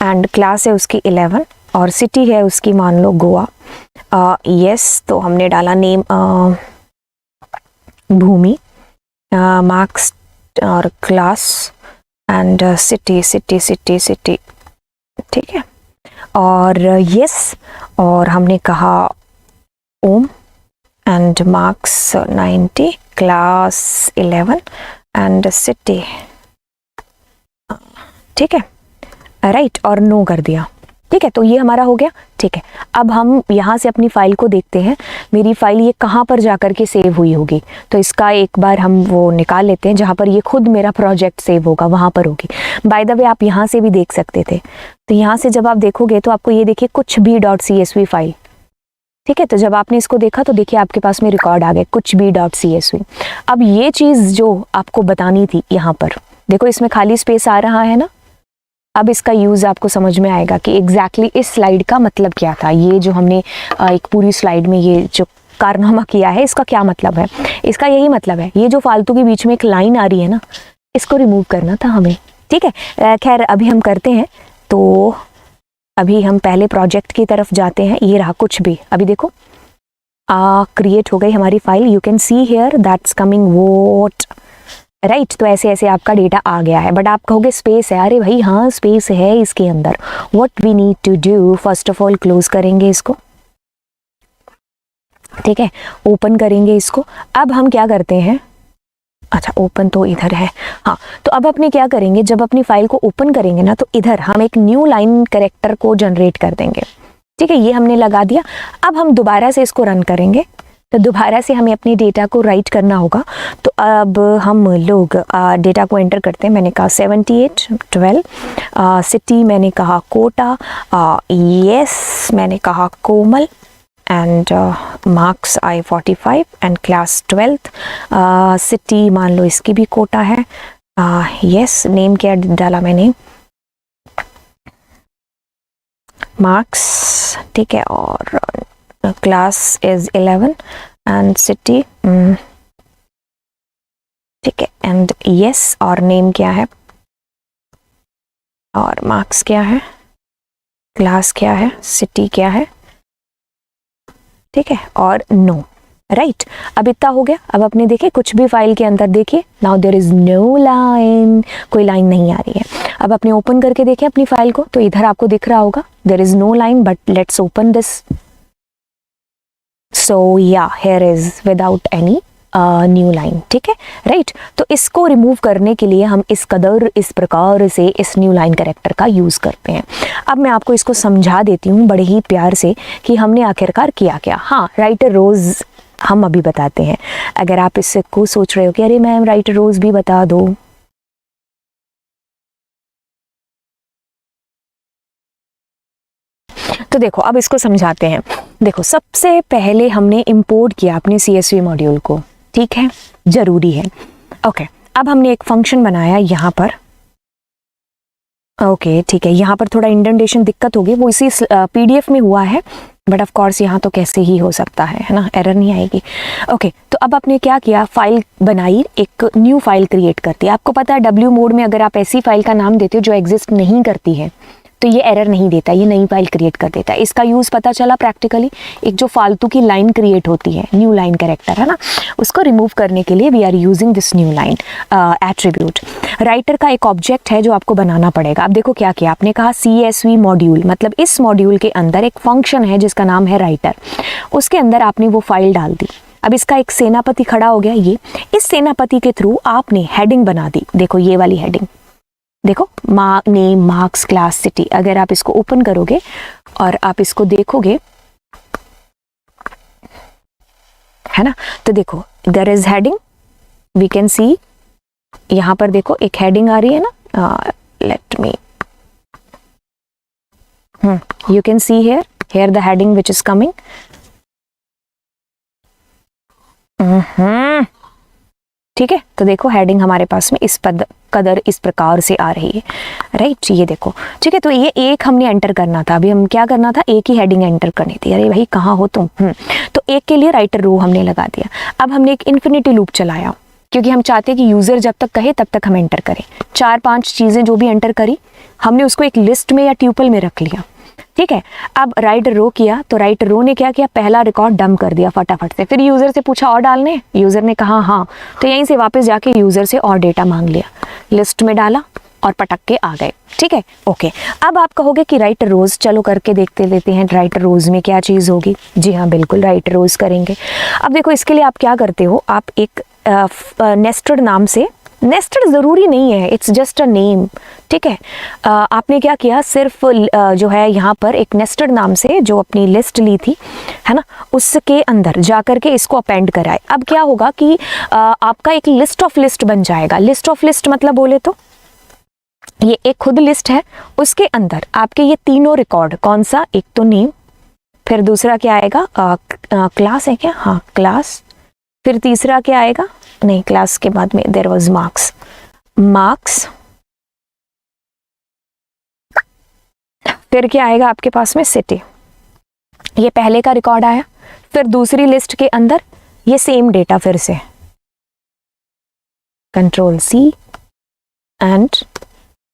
एंड क्लास है उसकी 11 और सिटी है उसकी मान लो गोवा। येस, तो हमने डाला नेम भूमि, मार्क्स और क्लास एंड सिटी। ठीक है, और येस, और हमने कहा ohm and marks 90, class 11 and city. ठीक है, राइट, और नो कर दिया। ठीक है, तो ये हमारा हो गया। ठीक है, अब हम यहाँ से अपनी फाइल को देखते हैं, मेरी फाइल ये कहाँ पर जाकर के सेव हुई होगी। तो इसका एक बार हम वो निकाल लेते हैं, जहाँ पर ये खुद मेरा प्रोजेक्ट सेव होगा वहाँ पर होगी। बाय द वे आप यहाँ से भी देख सकते थे, तो यहाँ से जब आप देखोगे तो आपको ये देखिए कुछ भी .csv फाइल। ठीक है, तो जब आपने इसको देखा तो देखिए आपके पास में रिकॉर्ड आ गए कुछ भी .csv। अब ये चीज़ जो आपको बतानी थी, यहाँ पर देखो इसमें खाली स्पेस आ रहा है ना। अब इसका यूज़ आपको समझ में आएगा कि एग्जैक्टली इस स्लाइड का मतलब क्या था। ये जो हमने एक पूरी स्लाइड में ये जो कारनामा किया है, इसका क्या मतलब है। इसका यही मतलब है, ये जो फालतू के बीच में एक लाइन आ रही है ना, इसको रिमूव करना था हमें। ठीक है, खैर अभी हम करते हैं। तो अभी हम पहले प्रोजेक्ट की तरफ जाते हैं। ये रहा कुछ भी, अभी देखो क्रिएट हो गई हमारी file. You can see here that's coming out right. तो ऐसे ऐसे आपका डेटा आ गया है, बट आप कहोगे स्पेस है। अरे भाई हाँ स्पेस है इसके अंदर। What we need to do, first of all close करेंगे इसको, ठीक है, ओपन करेंगे इसको। अब हम क्या करते हैं, अच्छा ओपन तो इधर है, हाँ। तो अब अपने क्या करेंगे, जब अपनी फाइल को ओपन करेंगे ना, तो इधर हम एक न्यू लाइन कैरेक्टर को जनरेट कर देंगे, ठीक है। ये हमने लगा दिया। अब हम दोबारा से इसको रन करेंगे, तो दोबारा से हमें अपने डेटा को राइट करना होगा। तो अब हम लोग डेटा को एंटर करते हैं। मैंने कहा 78 12, सिटी मैंने कहा कोटा, यस मैंने कहा कोमल, एंड मार्क्स आई 45 एंड क्लास 12th, सिटी मान लो इसकी भी कोटा है, यस नेम क्या डाला मैंने, मार्क्स, ठीक है, और क्लास इज 11 एंड सिटी, ठीक है, एंड यस, और नेम क्या है, और मार्क्स क्या है, क्लास क्या है, सिटी क्या है, ठीक है, और नो, राइट। अब इतना हो गया। अब अपने देखे कुछ भी फाइल के अंदर देखिए, now there is no line, कोई लाइन नहीं आ रही है। अब अपने ओपन करके देखें अपनी फाइल को, तो इधर आपको दिख रहा होगा there is no line, but let's open this. So yeah here is without any new line, ठीक है, राइट। तो इसको रिमूव करने के लिए हम इस प्रकार से इस न्यू लाइन कैरेक्टर का यूज़ करते हैं। अब मैं आपको इसको समझा देती हूँ बड़े ही प्यार से कि हमने आखिरकार किया क्या। हाँ, राइटर रोज़ हम अभी बताते हैं। अगर आप इसको सोच रहे हो कि अरे मैम राइटर रोज़ भी बता दो, तो देखो अब इसको समझाते हैं। देखो सबसे पहले हमने इंपोर्ट किया अपने CSV मॉड्यूल को, ठीक है, जरूरी है। ओके, अब हमने एक फंक्शन बनाया यहाँ पर, ओके ठीक है। यहाँ पर थोड़ा इंडेंटेशन दिक्कत होगी, वो इसी PDF में हुआ है, बट ऑफ कोर्स यहाँ तो कैसे ही हो सकता है ना, एरर नहीं आएगी। ओके, तो अब आपने क्या किया, फाइल बनाई, एक न्यू फाइल क्रिएट करती है। आपको पता है W मोड में अगर आप ऐसी फाइल का नाम देते हो जो एग्जिस्ट नहीं करती है, तो ये एरर नहीं देता, ये नई फाइल क्रिएट कर देता है। इसका यूज़ पता चला प्रैक्टिकली, एक जो फालतू की लाइन क्रिएट होती है, न्यू लाइन कैरेक्टर है ना, उसको रिमूव करने के लिए we are using this new line attribute. Writer का एक ऑब्जेक्ट है जो आपको बनाना पड़ेगा। अब देखो क्या किया आपने, कहा CSV मॉड्यूल, मतलब इस मॉड्यूल के अंदर एक फंक्शन है जिसका नाम है राइटर, उसके अंदर आपने वो फाइल डाल दी। अब इसका एक सेनापति खड़ा हो गया, ये इस सेनापति के थ्रू आपने हेडिंग बना दी। देखो ये वाली हेडिंग, देखो नेम मार्क्स क्लास सिटी। अगर आप इसको ओपन करोगे और आप इसको देखोगे, है ना, तो देखो there is heading, we can see, यहां पर देखो एक हेडिंग आ रही है ना, let me, you can see here the heading which is coming. ठीक है, तो देखो हेडिंग हमारे पास में इस कदर इस प्रकार से आ रही है, राइट, ये देखो, ठीक है। तो ये एक हमने एंटर करना था, अभी हम क्या करना था, एक ही हेडिंग एंटर करनी थी। अरे भाई कहाँ हो तुम, तो एक के लिए राइटर रो हमने लगा दिया। अब हमने एक इन्फिनिटी लूप चलाया, क्योंकि हम चाहते हैं कि यूज़र जब तक कहे तब तक हम एंटर करें। 4-5 चीज़ें जो भी एंटर करी हमने उसको एक लिस्ट में या ट्यूपल में रख लिया, ठीक है। अब राइटर रो किया, तो राइटर रो ने क्या किया, पहला रिकॉर्ड डंप कर दिया फटाफट से। फिर यूज़र से पूछा और डालने, यूज़र ने कहा हाँ, तो यहीं से वापस जाके यूज़र से और डेटा मांग लिया, लिस्ट में डाला और पटक के आ गए, ठीक है, ओके। अब आप कहोगे कि राइटर रोज़, चलो करके देखते लेते हैं राइटर रोज़ में क्या चीज़ होगी। जी हाँ बिल्कुल, राइटर रोज़ करेंगे। अब देखो इसके लिए आप क्या करते हो, आप एक नेस्टेड नाम से, नेस्टेड ज़रूरी नहीं है, इट्स जस्ट अ नेम, ठीक है। आपने क्या किया, सिर्फ जो है यहाँ पर एक नेस्टेड नाम से जो अपनी लिस्ट ली थी, है ना, उसके अंदर जा कर के इसको अपेंड कराए। अब क्या होगा कि आपका एक लिस्ट ऑफ लिस्ट बन जाएगा। लिस्ट ऑफ लिस्ट मतलब बोले तो ये एक खुद लिस्ट है, उसके अंदर आपके ये तीनों रिकॉर्ड, कौन सा, एक तो नेम, फिर दूसरा क्या आएगा, क्लास है क्या, हाँ क्लास, फिर तीसरा क्या आएगा, नहीं क्लास के बाद में देयर वाज मार्क्स, फिर क्या आएगा आपके पास में सिटी। ये पहले का रिकॉर्ड आया, फिर दूसरी लिस्ट के अंदर ये सेम डेटा फिर से Ctrl+C एंड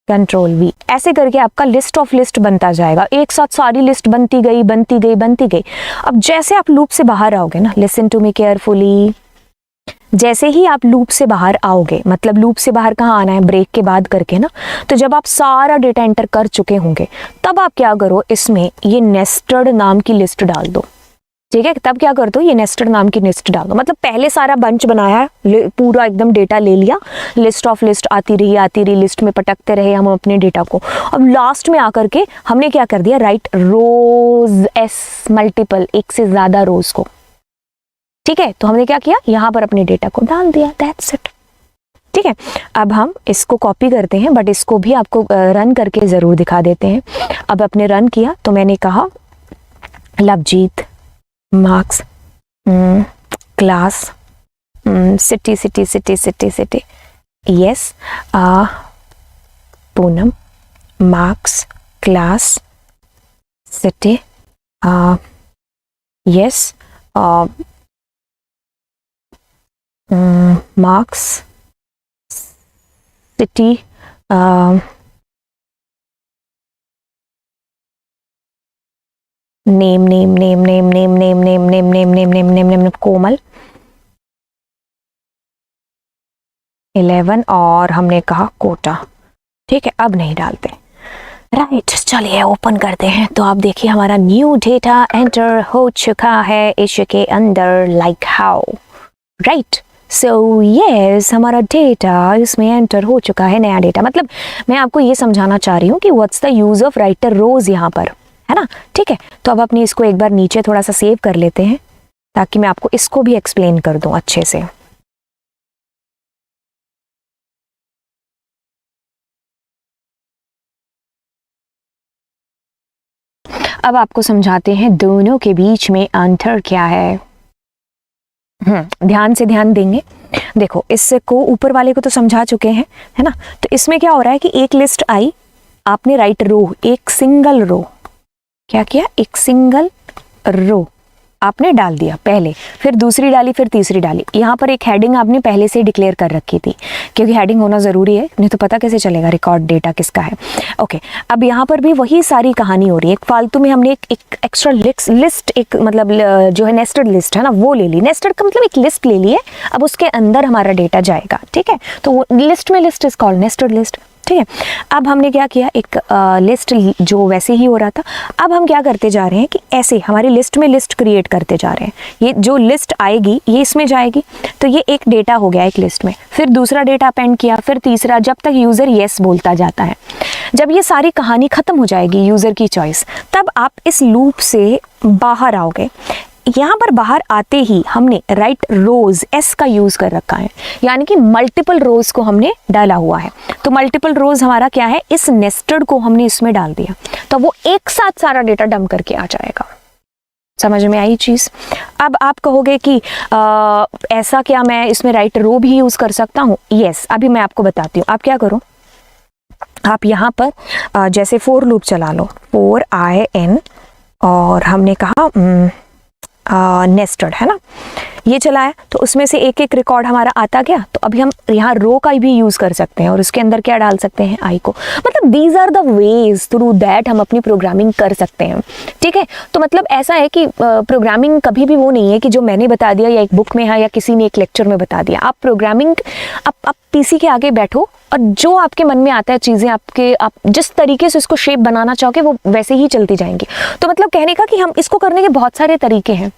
Ctrl+V, ऐसे करके आपका लिस्ट ऑफ लिस्ट बनता जाएगा। एक साथ सारी लिस्ट बनती गई। अब जैसे आप लूप से बाहर आओगे ना, लिसन टू मी केयरफुली, जैसे ही आप लूप से बाहर आओगे, मतलब लूप से बाहर कहाँ आना है, ब्रेक के बाद करके ना, तो जब आप सारा डेटा एंटर कर चुके होंगे तब आप क्या करो, इसमें ये नेस्टेड नाम की लिस्ट डाल दो। ठीक है, तब क्या कर दो, ये नेस्टेड नाम की लिस्ट डाल दो। मतलब पहले सारा बंच बनाया है, पूरा एकदम डेटा ले लिया, लिस्ट ऑफ लिस्ट आती रही, लिस्ट में पटकते रहे हम अपने डेटा को। अब लास्ट में आकर के हमने क्या कर दिया, राइट रोज एस मल्टीपल, एक से ज्यादा रोज को। ठीक है, तो हमने क्या किया, यहां पर अपने डेटा को डाल दिया, दैट्स इट। ठीक है, अब हम इसको कॉपी करते हैं, बट इसको भी आपको रन करके जरूर दिखा देते हैं। अब अपने रन किया तो मैंने कहा Lovejeet marks class city city city city city, yes Poonam marks class city, yes marks city, name Komal 11, और हमने कहा कोटा। ठीक है, अब नहीं डालते, राइट। चलिए ओपन करते हैं, तो आप देखिए हमारा न्यू डेटा एंटर हो चुका है इसके अंदर, like how, right. So yes, हमारा डेटा इसमें एंटर हो चुका है, नया डेटा। मतलब मैं आपको ये समझाना चाह रही हूँ कि what's the use of writerows यहाँ पर, है ना। ठीक है, तो अब अपने इसको एक बार नीचे थोड़ा सा सेव कर लेते हैं ताकि मैं आपको इसको भी एक्सप्लेन कर दूं अच्छे से। अब आपको समझाते हैं दोनों के बीच में अंतर क्या है। ध्यान से ध्यान देंगे। देखो, इसको ऊपर वाले को तो समझा चुके हैं, है ना। तो इसमें क्या हो रहा है कि एक लिस्ट आई, आपने राइट रो, एक सिंगल रो, क्या किया, एक सिंगल रो आपने डाल दिया पहले, फिर दूसरी डाली, फिर तीसरी डाली। यहाँ पर एक हेडिंग आपने पहले से डिक्लेयर कर रखी थी, क्योंकि हेडिंग होना ज़रूरी है, नहीं तो पता कैसे चलेगा रिकॉर्ड डेटा किसका है। ओके, अब यहाँ पर भी वही सारी कहानी हो रही है। एक फालतू में हमने एक एक्स्ट्रा लिस्ट, एक मतलब जो है नेस्टेड लिस्ट है ना, वो ले ली। नेस्टेड का मतलब एक लिस्ट ले ली है, अब उसके अंदर हमारा डेटा जाएगा। ठीक है, तो वो लिस्ट में list is called nested list. ठीक है, अब हमने क्या किया, एक लिस्ट जो वैसे ही हो रहा था, अब हम क्या करते जा रहे हैं कि ऐसे हमारी लिस्ट में लिस्ट क्रिएट करते जा रहे हैं। ये जो लिस्ट आएगी ये इसमें जाएगी, तो ये एक डेटा हो गया एक लिस्ट में, फिर दूसरा डेटा अपेंड किया, फिर तीसरा, जब तक यूज़र येस बोलता जाता है। जब ये सारी कहानी ख़त्म हो जाएगी यूज़र की चॉइस, तब आप इस लूप से बाहर आओगे। यहाँ पर बाहर आते ही हमने राइट रोज एस का यूज कर रखा है, यानी कि मल्टीपल रोज को हमने डाला हुआ है। तो मल्टीपल रोज हमारा क्या है, इस नेस्टेड को हमने इसमें डाल दिया, तो वो एक साथ सारा डेटा डंप करके आ जाएगा। समझ में आई चीज। अब आप कहोगे कि ऐसा क्या मैं इसमें राइट रो भी यूज कर सकता हूँ? यस, अभी मैं आपको बताती हूँ। आप क्या करो, आप यहाँ पर जैसे फोर लूप चला लो, 4IN, और हमने कहा नेस्टेड, है ना, ये चलाया, तो उसमें से एक एक रिकॉर्ड हमारा आता गया। तो अभी हम यहाँ रो का भी यूज़ कर सकते हैं और उसके अंदर क्या डाल सकते हैं, आई को। मतलब these are the ways through that हम अपनी प्रोग्रामिंग कर सकते हैं। ठीक है, तो मतलब ऐसा है कि प्रोग्रामिंग कभी भी वो नहीं है कि जो मैंने बता दिया या एक बुक में है या किसी ने एक लेक्चर में बता दिया। आप प्रोग्रामिंग, आप पीसी के आगे बैठो और जो आपके मन में आता है चीज़ें, आप जिस तरीके से इसको शेप बनाना चाहोगे वो वैसे ही चलती जाएंगी। तो मतलब कहने का कि हम इसको करने के बहुत सारे तरीके हैं,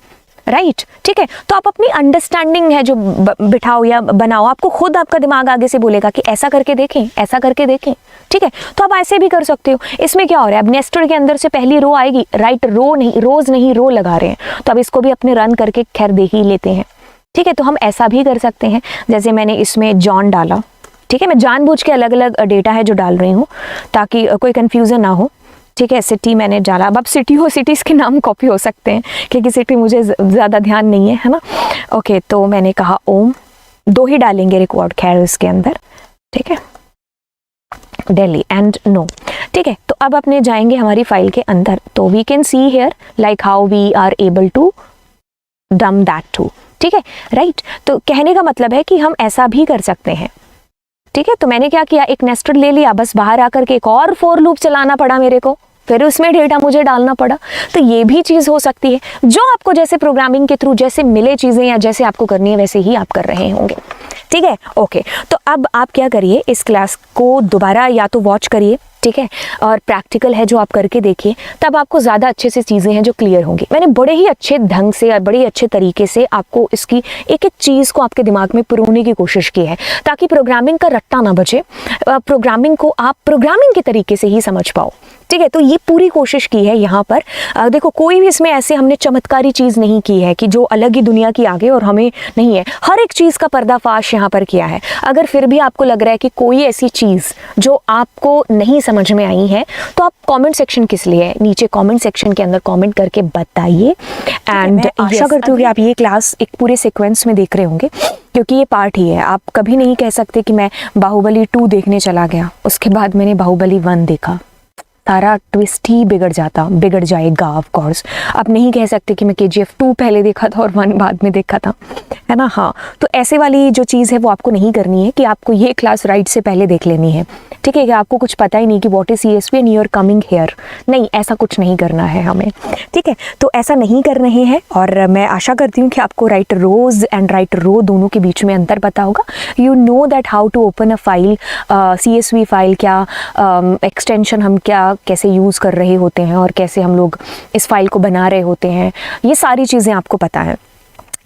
राइट। ठीक है, तो आप अपनी अंडरस्टैंडिंग है जो बिठाओ या बनाओ, आपको खुद आपका दिमाग आगे से बोलेगा कि ऐसा करके देखें, ऐसा करके देखें। ठीक है, तो आप ऐसे भी कर सकते हो। इसमें क्या हो रहा है, अब नेस्टेड के अंदर से पहली रो आएगी, राइट रो नहीं, रोज नहीं, रो लगा रहे हैं, तो अब इसको भी अपने रन करके खैर देख ही लेते हैं। ठीक है, तो हम ऐसा भी कर सकते हैं, जैसे मैंने इसमें जॉन डाला। ठीक है, मैं जानबूझ के अलग अलग डेटा है जो डाल रही हूँ ताकि कोई कन्फ्यूज़न ना हो। ठीक है, सिटी मैंने डाला। अब सिटी हो, सिटीज़ के नाम कॉपी हो सकते हैं क्योंकि सिटी मुझे ज़्यादा ध्यान नहीं है ना। ओके, तो मैंने कहा ओम, 2 ही डालेंगे रिकॉर्ड खैर इसके अंदर। ठीक है, दिल्ली एंड नो। ठीक है, तो अब अपने जाएंगे हमारी फाइल के अंदर, तो we can see here like how we are able to dump that too. ठीक है, राइट। तो कहने का मतलब है कि हम ऐसा भी कर सकते हैं। ठीक है, तो मैंने क्या किया, एक नेस्टेड ले लिया, बस बाहर आकर के एक और फोर लूप चलाना पड़ा मेरे को। फिर उसमें डेटा मुझे डालना पड़ा। तो ये भी चीज़ हो सकती है। जो आपको जैसे प्रोग्रामिंग के थ्रू जैसे मिले चीज़ें या जैसे आपको करनी है वैसे ही आप कर रहे होंगे, ठीक है। ओके, तो अब आप क्या करिए, इस क्लास को दोबारा या तो वॉच करिए, ठीक है, और प्रैक्टिकल है जो आप करके देखिए, तब आपको ज़्यादा अच्छे से चीज़ें हैं जो क्लियर होंगी। मैंने बड़े ही अच्छे ढंग से और बड़े अच्छे तरीके से आपको इसकी एक एक चीज़ को आपके दिमाग में पुरोने की कोशिश की है, ताकि प्रोग्रामिंग का रट्टा ना बचे, प्रोग्रामिंग को आप प्रोग्रामिंग के तरीके से ही समझ पाओ, ठीक है। तो ये पूरी कोशिश की है यहाँ पर। देखो, कोई भी इसमें ऐसे हमने चमत्कारी चीज़ नहीं की है कि जो अलग ही दुनिया की आगे और हमें नहीं है। हर एक चीज़ का पर्दाफाश यहाँ पर किया है। अगर फिर भी आपको लग रहा है कि कोई ऐसी चीज़ जो आपको नहीं समझ में आई है, तो आप कमेंट सेक्शन किस लिए है, नीचे कमेंट सेक्शन के अंदर कमेंट करके बताइए। एंड आशा करती हूँ कि आप ये क्लास एक पूरे सीक्वेंस में देख रहे होंगे, क्योंकि ये पार्ट ही है। आप कभी नहीं कह सकते कि मैं बाहुबली 2 देखने चला गया, उसके बाद मैंने बाहुबली 1 देखा, सारा ट्विस्ट ही बिगड़ जाएगा ऑफ कोर्स। आप नहीं कह सकते कि मैं KGF 2 पहले देखा था और 1 बाद में देखा था, है ना। हाँ, तो ऐसे वाली जो चीज़ है वो आपको नहीं करनी है कि आपको ये क्लास राइट से पहले देख लेनी है, ठीक है, कि आपको कुछ पता ही नहीं कि what is CSV and you are coming here. नहीं, ऐसा कुछ नहीं करना है हमें, ठीक है। तो ऐसा नहीं कर रहे हैं, और मैं आशा करती हूँ कि आपको write rows and write row दोनों के बीच में अंतर पता होगा। You know that how to open a file, CSV file, क्या एक्सटेंशन हम क्या कैसे यूज़ कर रहे होते हैं और कैसे हम लोग इस फाइल को बना रहे होते हैं, ये सारी चीज़ें आपको पता है,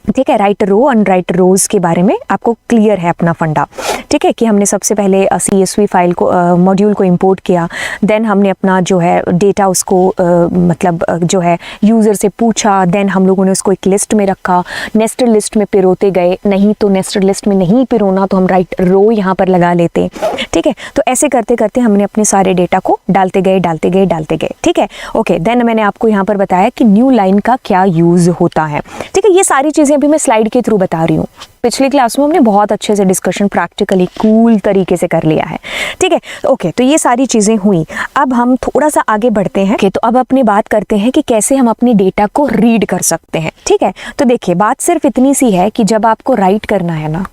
ठीक है। राइट रो एंड राइट रोज के बारे में आपको क्लियर है अपना फंडा, ठीक है, कि हमने सबसे पहले CSV फाइल को मॉड्यूल को इंपोर्ट किया, देन हमने अपना जो है डेटा उसको मतलब जो है यूज़र से पूछा, देन हम लोगों ने उसको एक लिस्ट में रखा, नेस्टेड लिस्ट में पिरोते गए, नहीं तो नेस्टेड लिस्ट में नहीं पिरोना तो हम राइट रो यहाँ पर लगा लेते, ठीक है। तो ऐसे करते करते हमने अपने सारे डेटा को डालते गए, ठीक है। ओके, देन मैंने आपको यहाँ पर बताया कि न्यू लाइन का क्या यूज़ होता है, ठीक है। ये सारी चीज़ें अभी मैं स्लाइड के थ्रू बता रही हूँ। पिछली क्लास में हमने बहुत अच्छे से डिस्कशन प्रैक्टिकली कूल तरीके से कर लिया है, ठीक है। ओके, तो ये सारी चीज़ें हुई। अब हम थोड़ा सा आगे बढ़ते हैं, तो अब अपनी बात करते हैं कि कैसे हम अपने डेटा को रीड कर सकते हैं, ठीक है। तो देखिए, बात सिर्फ इतनी सी है कि जब आपको राइट करना है ना,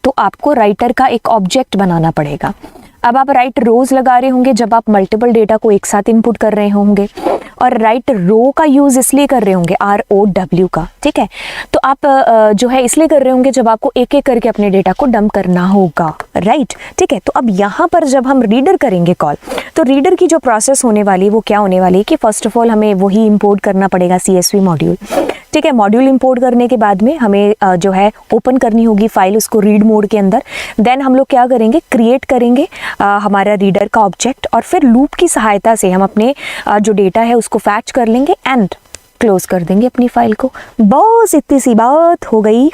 तो आपको राइटर का एक ऑब्जेक्ट बनाना पड़ेगा। अब आप राइट रोज लगा रहे होंगे जब आप मल्टीपल डेटा को एक साथ इनपुट कर रहे होंगे, और राइट रो का यूज इसलिए कर रहे होंगे, ROW का, ठीक है। तो आप जो है इसलिए कर रहे होंगे जब आपको एक एक करके अपने डेटा को डंप करना होगा, राइट, ठीक है। तो अब यहाँ पर जब हम रीडर करेंगे कॉल, तो रीडर की जो प्रोसेस होने वाली है वो क्या होने वाली है कि फर्स्ट ऑफ ऑल हमें वही इंपोर्ट करना पड़ेगा CSV मॉड्यूल, ठीक है। मॉड्यूल इंपोर्ट करने के बाद में हमें जो है ओपन करनी होगी फाइल उसको रीड मोड के अंदर। देन हम लोग क्या करेंगे, क्रिएट करेंगे हमारा रीडर का ऑब्जेक्ट, और फिर लूप की सहायता से हम अपने जो डेटा है उसको फैच कर लेंगे एंड क्लोज कर देंगे अपनी फाइल को। बस इतनी सी बात हो गई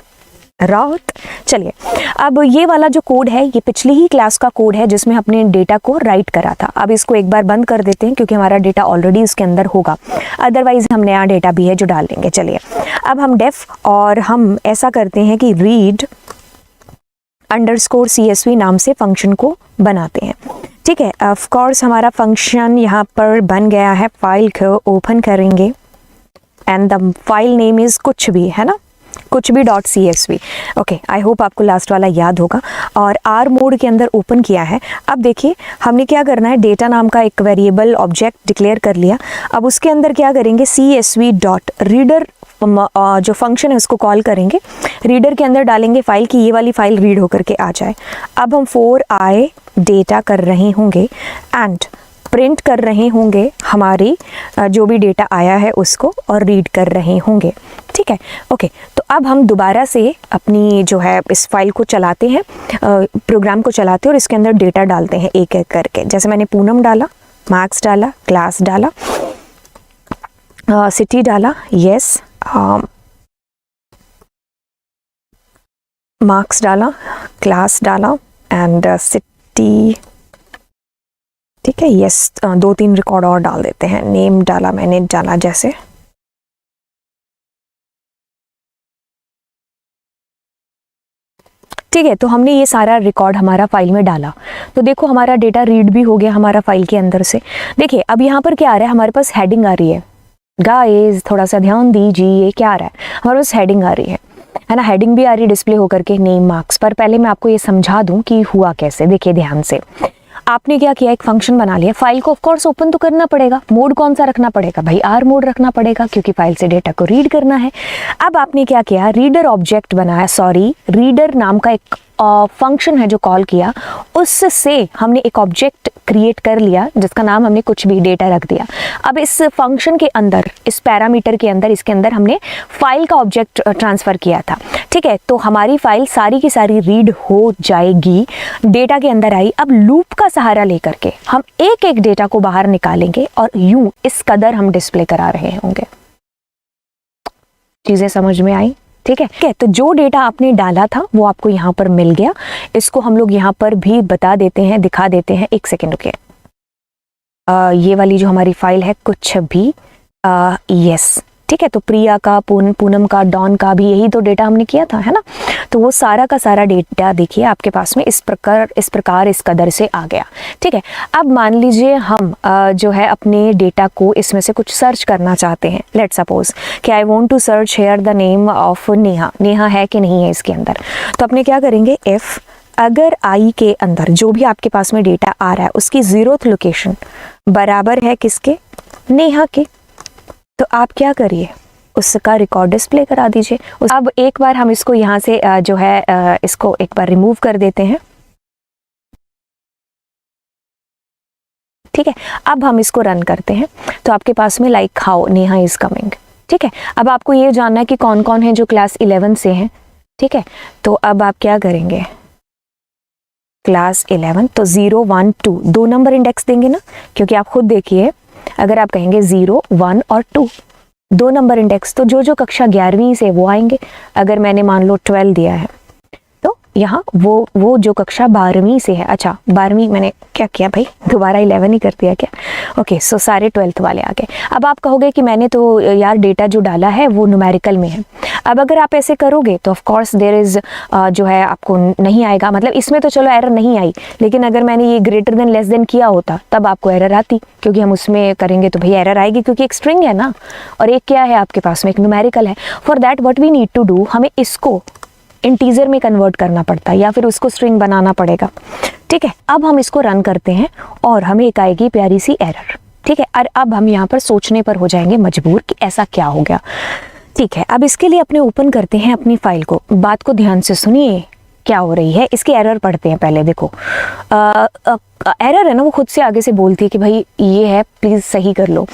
रात। चलिए, अब ये वाला जो कोड है ये पिछली ही क्लास का कोड है जिसमें अपने डेटा को राइट करा था। अब इसको एक बार बंद कर देते हैं क्योंकि हमारा डेटा ऑलरेडी उसके अंदर होगा, अदरवाइज हम नया डेटा भी है जो डाल देंगे। चलिए, अब हम डेफ और हम ऐसा करते हैं कि रीड _CSV नाम से फंक्शन को बनाते हैं, ठीक है। ऑफ कोर्स हमारा फंक्शन यहाँ पर बन गया है। फाइल को ओपन करेंगे and the file name is कुछ भी, है ना, कुछ भी .CSV। ओके, आई होप आपको लास्ट वाला याद होगा। और R मोड के अंदर ओपन किया है। अब देखिए हमने क्या करना है, डेटा नाम का एक वेरिएबल ऑब्जेक्ट डिक्लेयर कर लिया। अब उसके अंदर क्या करेंगे, CSV डॉट रीडर जो फंक्शन है उसको कॉल करेंगे, रीडर के अंदर डालेंगे फाइल की ये वाली फाइल रीड होकर के आ जाए। अब हम 4i डेटा कर रहे होंगे एंड प्रिंट कर रहे होंगे हमारी जो भी डेटा आया है उसको, और रीड कर रहे होंगे, ठीक है। ओके, तो अब हम दोबारा से अपनी जो है इस फाइल को चलाते हैं, प्रोग्राम को चलाते हैं और इसके अंदर डेटा डालते हैं एक एक करके। जैसे मैंने पूनम डाला, मार्क्स डाला, क्लास डाला, सिटी डाला, यस, मार्क्स डाला, क्लास डाला एंड सिटी, ठीक है, यस। 2-3 रिकॉर्ड और डाल देते हैं, नेम डाला, मैंने डाला जैसे, ठीक है। तो हमने ये सारा रिकॉर्ड हमारा फाइल में डाला, तो देखो हमारा डेटा रीड भी हो गया हमारा फाइल के अंदर से। देखिए अब यहाँ पर क्या आ रहा है, हमारे पास हेडिंग आ रही है। गाइस थोड़ा सा ध्यान दीजिए, क्या आ रहा है, हमारे पास हेडिंग आ रही है ना, हेडिंग भी आ रही है डिस्प्ले होकर के नेम मार्क्स पर। पहले मैं आपको ये समझा दूं कि हुआ कैसे, देखिए ध्यान से। आपने क्या किया, एक फंक्शन बना लिया। फाइल को ऑफ कोर्स ओपन तो करना पड़ेगा, मोड कौन सा रखना पड़ेगा भाई, आर मोड रखना पड़ेगा, क्योंकि फाइल से डेटा को रीड करना है। अब आपने क्या किया, रीडर ऑब्जेक्ट बनाया, सॉरी रीडर नाम का एक फंक्शन है जो कॉल किया, उससे हमने एक ऑब्जेक्ट क्रिएट कर लिया जिसका नाम हमने कुछ भी डेटा रख दिया। अब इस फंक्शन के अंदर, इस पैरामीटर के अंदर, इसके अंदर हमने फाइल का ऑब्जेक्ट ट्रांसफ़र किया था। ठीक है, तो हमारी फाइल सारी की सारी रीड हो जाएगी, डेटा के अंदर आई। अब लूप का सहारा लेकर के हम एक एक डेटा को बाहर निकालेंगे और यूं इस कदर हम डिस्प्ले करा रहे होंगे। चीज़ें समझ में आई? ठीक है, तो जो डेटा आपने डाला था वो आपको यहाँ पर मिल गया। इसको हम लोग यहाँ पर भी बता देते हैं, दिखा देते हैं। एक सेकेंड रुकिए। ये वाली जो हमारी फाइल है कुछ भी यस, ठीक है, तो प्रिया का, पूनम का, डॉन का भी यही तो डेटा हमने किया था, है ना। तो वो सारा का सारा डेटा देखिए आपके पास में इस प्रकार इस कदर से आ गया। ठीक है, अब मान लीजिए हम जो है अपने डेटा को इसमें से कुछ सर्च करना चाहते हैं। लेट सपोज कि I want to search here the name of Neha. Neha है कि नहीं है इसके अंदर, तो अपने क्या करेंगे, इफ़ अगर आई के अंदर जो भी आपके पास में डेटा आ रहा है उसकी 0th लोकेशन बराबर है किसके, नेहा के, तो आप क्या करिए, उसका रिकॉर्ड डिस्प्ले करा दीजिए। अब एक बार हम इसको यहाँ से जो है इसको एक बार रिमूव कर देते हैं। ठीक है, अब हम इसको रन करते हैं तो आपके पास में like how Neha is coming. ठीक है, अब आपको ये जानना है कि कौन कौन है जो क्लास 11 से हैं। ठीक है, तो अब आप क्या करेंगे, क्लास 11, तो 0 1 2 दो नंबर इंडेक्स देंगे ना, क्योंकि आप खुद देखिए अगर आप कहेंगे 0 1 और 2 दो नंबर इंडेक्स, तो जो जो कक्षा 11वीं से वो आएंगे। अगर मैंने मान लो 12 दिया है तो यहाँ वो जो कक्षा 12वीं से है, अच्छा 12वीं मैंने क्या किया भाई, दोबारा 11 ही कर दिया क्या, ओके, सो सारे 12th वाले आ गए। अब आप कहोगे कि मैंने तो यार डेटा जो डाला है वो न्यूमेरिकल में है। अब अगर आप ऐसे करोगे तो ऑफ कोर्स देयर इज जो है आपको नहीं आएगा, मतलब इसमें तो चलो एरर नहीं आई, लेकिन अगर मैंने ये ग्रेटर देन लेस देन किया होता तब आपको एरर आती, क्योंकि हम उसमें करेंगे तो भाई एरर आएगी, क्योंकि एक स्ट्रिंग है ना और एक क्या है आपके पास में, एक न्यूमेरिकल है। For that what we need to do, हमें इसको इंटीजर में कन्वर्ट करना पड़ता है या फिर उसको स्ट्रिंग बनाना पड़ेगा। ठीक है, अब हम इसको रन करते हैं और हमें एक आएगी प्यारी सी एरर। ठीक है, और अब हम यहाँ पर सोचने पर हो जाएंगे मजबूर कि ऐसा क्या हो गया। ठीक है, अब इसके लिए अपने ओपन करते हैं अपनी फाइल को, बात को ध्यान से सुनिए क्या हो रही है। इसकी एरर पढ़ते हैं पहले। देखो एरर है ना, वो खुद से आगे से बोलती है कि भाई ये है, प्लीज़ सही कर लो।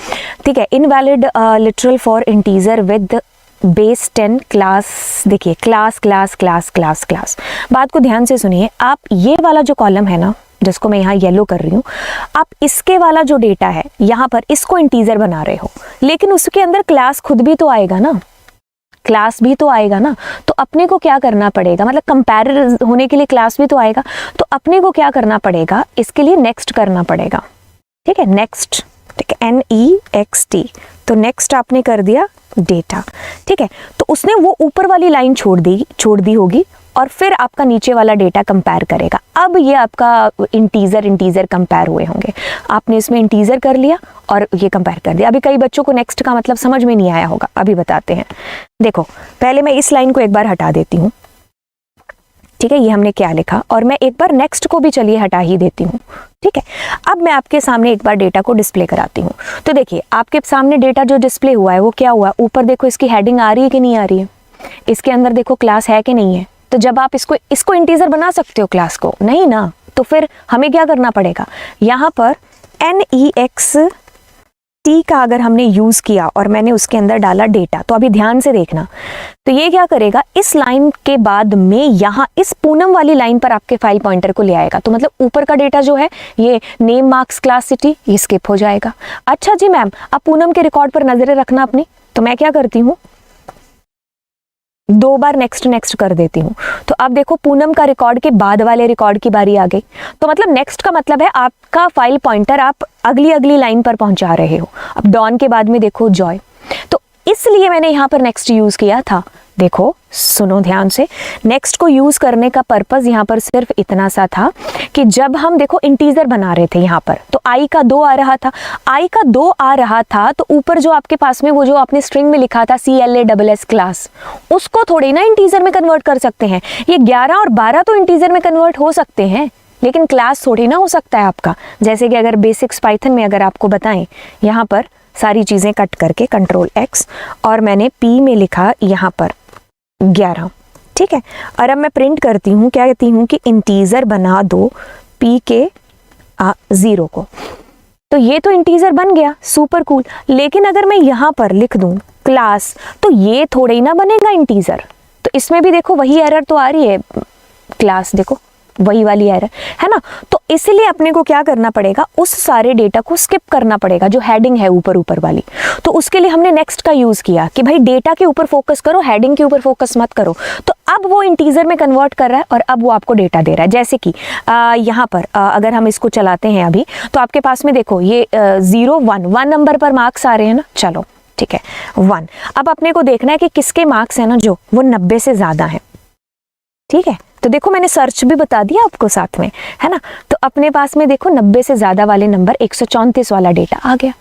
ठीक है, invalid literal for integer with base 10 class. देखिए class class class class class, बात को ध्यान से सुनिए। आप ये वाला जो कॉलम है ना जिसको मैं यहाँ येलो कर रही हूँ, आप इसके वाला जो डेटा है यहाँ पर इसको इंटीजर बना रहे हो, लेकिन उसके अंदर क्लास खुद भी तो आएगा ना, क्लास भी तो आएगा ना। तो अपने को क्या करना पड़ेगा, मतलब कंपेयर होने के लिए क्लास भी तो आएगा, तो अपने को क्या करना पड़ेगा, इसके लिए नेक्स्ट करना पड़ेगा। ठीक है, नेक्स्ट, ठीक है, NEXT, तो नेक्स्ट आपने कर दिया डेटा। ठीक है, तो उसने वो ऊपर वाली लाइन छोड़ दी होगी और फिर आपका नीचे वाला डेटा कंपेयर करेगा। अब ये आपका इंटीजर कंपेयर हुए होंगे, आपने इसमें इंटीजर कर लिया और ये कंपेयर कर दिया। अभी कई बच्चों को नेक्स्ट का मतलब समझ में नहीं आया होगा, अभी बताते हैं। देखो पहले मैं इस लाइन को एक बार हटा देती हूँ। ठीक है, ये हमने क्या लिखा, और मैं एक बार नेक्स्ट को भी चलिए हटा ही देती हूँ। ठीक है, अब मैं आपके सामने एक बार डेटा को डिस्प्ले कराती हूँ। तो देखिए आपके सामने डेटा जो डिस्प्ले हुआ है वो क्या हुआ, ऊपर देखो इसकी हेडिंग आ रही है कि नहीं आ रही है, इसके अंदर देखो क्लास है कि नहीं है। तो जब आप इसको इंटीजर बना सकते हो क्लास को, नहीं ना, तो फिर हमें क्या करना पड़ेगा, यहाँ पर NEXT का अगर हमने यूज किया और मैंने उसके अंदर डाला डेटा, तो अभी ध्यान से देखना, तो ये क्या करेगा, इस लाइन के बाद में यहाँ इस पूनम वाली लाइन पर आपके फाइल पॉइंटर को ले आएगा। तो मतलब ऊपर का डेटा जो है ये नेम मार्क्स क्लास सिटी, ये स्किप हो जाएगा। अच्छा जी मैम, अब पूनम के रिकॉर्ड पर नजरें रखना अपनी, तो मैं क्या करती हूँ, 2 बार नेक्स्ट कर देती हूँ। तो अब देखो पूनम का रिकॉर्ड के बाद वाले रिकॉर्ड की बारी आ गई। तो मतलब नेक्स्ट का मतलब है आपका फाइल पॉइंटर आप अगली लाइन पर पहुंचा रहे हो। अब डॉन के बाद में देखो जॉय, तो इसलिए मैंने यहाँ पर नेक्स्ट यूज किया था। देखो सुनो ध्यान से, नेक्स्ट को यूज करने का पर्पस यहाँ पर सिर्फ इतना सा था कि जब हम देखो इंटीजर बना रहे थे यहाँ पर, तो आई का 2 आ रहा था, तो ऊपर जो आपके पास में वो जो आपने स्ट्रिंग में लिखा था CLASS क्लास, उसको थोड़ी ना इंटीजर में कन्वर्ट कर सकते हैं। ये 11 और 12 तो इंटीजर में कन्वर्ट हो सकते हैं, लेकिन क्लास थोड़ी ना हो सकता है आपका। जैसे कि अगर बेसिक्स पाइथन में अगर आपको बताएं, यहाँ पर सारी चीज़ें कट करके कंट्रोल X और मैंने P में लिखा यहाँ पर 11, ठीक है। और अब मैं प्रिंट करती हूँ, क्या कहती हूँ कि इंटीजर बना दो P के 0 को, तो ये तो इंटीजर बन गया, सुपर कूल। लेकिन अगर मैं यहाँ पर लिख दूँ क्लास, तो ये थोड़े ही ना बनेगा इंटीजर। तो इसमें भी देखो वही एरर तो आ रही है, क्लास देखो वही वाली एरर है ना। तो इसलिए अपने को क्या करना पड़ेगा, उस सारे डेटा को स्किप करना पड़ेगा जो हेडिंग है ऊपर ऊपर वाली। तो उसके लिए हमने नेक्स्ट का यूज किया कि भाई डेटा के ऊपर फोकस करो, हेडिंग के ऊपर फोकस मत करो। तो अब वो इंटीजर में कन्वर्ट कर रहा है और अब वो आपको डेटा दे रहा है। जैसे कि यहाँ पर अगर हम इसको चलाते हैं अभी, तो आपके पास में देखो ये 0 1 नंबर पर मार्क्स आ रहे हैं ना। चलो ठीक है 1। अब अपने को देखना है कि किसके मार्क्स है ना जो वो 90 से ज्यादा है, ठीक है। तो देखो मैंने सर्च भी बता दिया आपको साथ में, है ना। तो अपने पास में देखो 90 से ज्यादा वाले नंबर 134 वाला डेटा आ गया,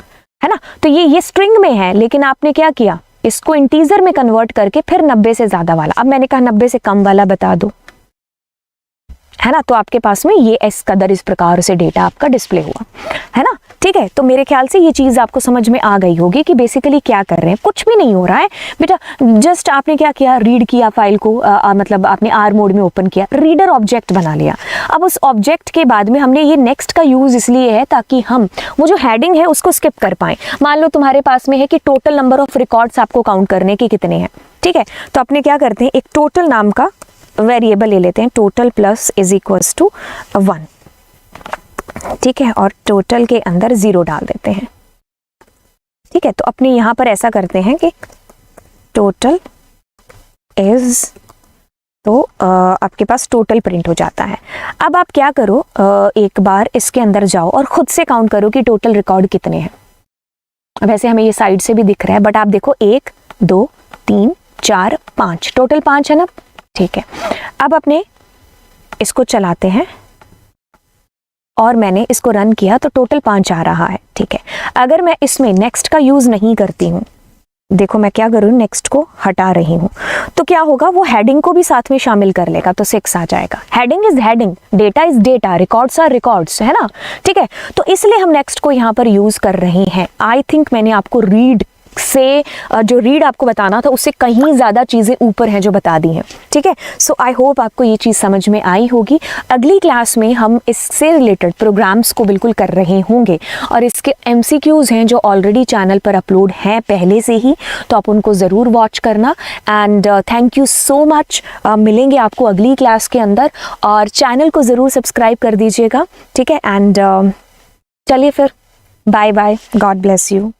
है ना। तो ये स्ट्रिंग में है, लेकिन आपने क्या किया, इसको इंटीजर में कन्वर्ट करके फिर 90 से ज्यादा वाला। अब मैंने कहा 90 से कम वाला बता दो, है ना। तो आपके पास में ये इस कदर इस प्रकार से डेटा आपका डिस्प्ले हुआ, है ना। ठीक है, तो मेरे ख्याल से ये चीज़ आपको समझ में आ गई होगी कि बेसिकली क्या कर रहे हैं। कुछ भी नहीं हो रहा है बेटा, जस्ट आपने क्या किया, रीड किया फाइल को, मतलब आपने आर मोड में ओपन किया, रीडर ऑब्जेक्ट बना लिया। अब उस ऑब्जेक्ट के बाद में हमने ये नेक्स्ट का यूज़ इसलिए है ताकि हम वो जो हेडिंग है उसको स्किप कर पाएँ। मान लो तुम्हारे पास में है कि टोटल नंबर ऑफ रिकॉर्ड्स आपको काउंट करने के कितने हैं, ठीक है। तो अपने क्या करते हैं, एक टोटल नाम का वेरिएबल ले लेते हैं, total plus is equals to 1, ठीक है। और टोटल के अंदर 0 डाल देते हैं, ठीक है। तो अपने यहाँ पर ऐसा करते हैं कि टोटल इज, तो आपके पास टोटल प्रिंट हो जाता है। अब आप क्या करो, एक बार इसके अंदर जाओ और खुद से काउंट करो कि टोटल रिकॉर्ड कितने हैं। वैसे हमें ये साइड से भी दिख रहा है, बट आप देखो 1 2 3 4 5, टोटल 5 है ना, ठीक है। अब अपने इसको चलाते हैं और मैंने इसको रन किया तो टोटल 5 आ रहा है, ठीक है। अगर मैं इसमें नेक्स्ट का यूज नहीं करती हूँ, देखो मैं क्या करूँ, नेक्स्ट को हटा रही हूँ, तो क्या होगा, वो हेडिंग को भी साथ में शामिल कर लेगा, तो 6 आ जाएगा। Heading is heading, data is data, records are records, है ना, ठीक है। तो इसलिए हम नेक्स्ट को यहाँ पर यूज कर रहे हैं। आई थिंक मैंने आपको रीड से जो रीड आपको बताना था उससे कहीं ज़्यादा चीज़ें ऊपर हैं जो बता दी हैं, ठीक है। सो आई होप आपको ये चीज़ समझ में आई होगी। अगली क्लास में हम इससे रिलेटेड प्रोग्राम्स को बिल्कुल कर रहे होंगे और इसके MCQs हैं जो ऑलरेडी चैनल पर अपलोड हैं पहले से ही, तो आप उनको ज़रूर वॉच करना। And thank you so much. मिलेंगे आपको अगली क्लास के अंदर और चैनल को ज़रूर सब्सक्राइब कर दीजिएगा, ठीक है। एंड चलिए फिर, bye bye, God bless you.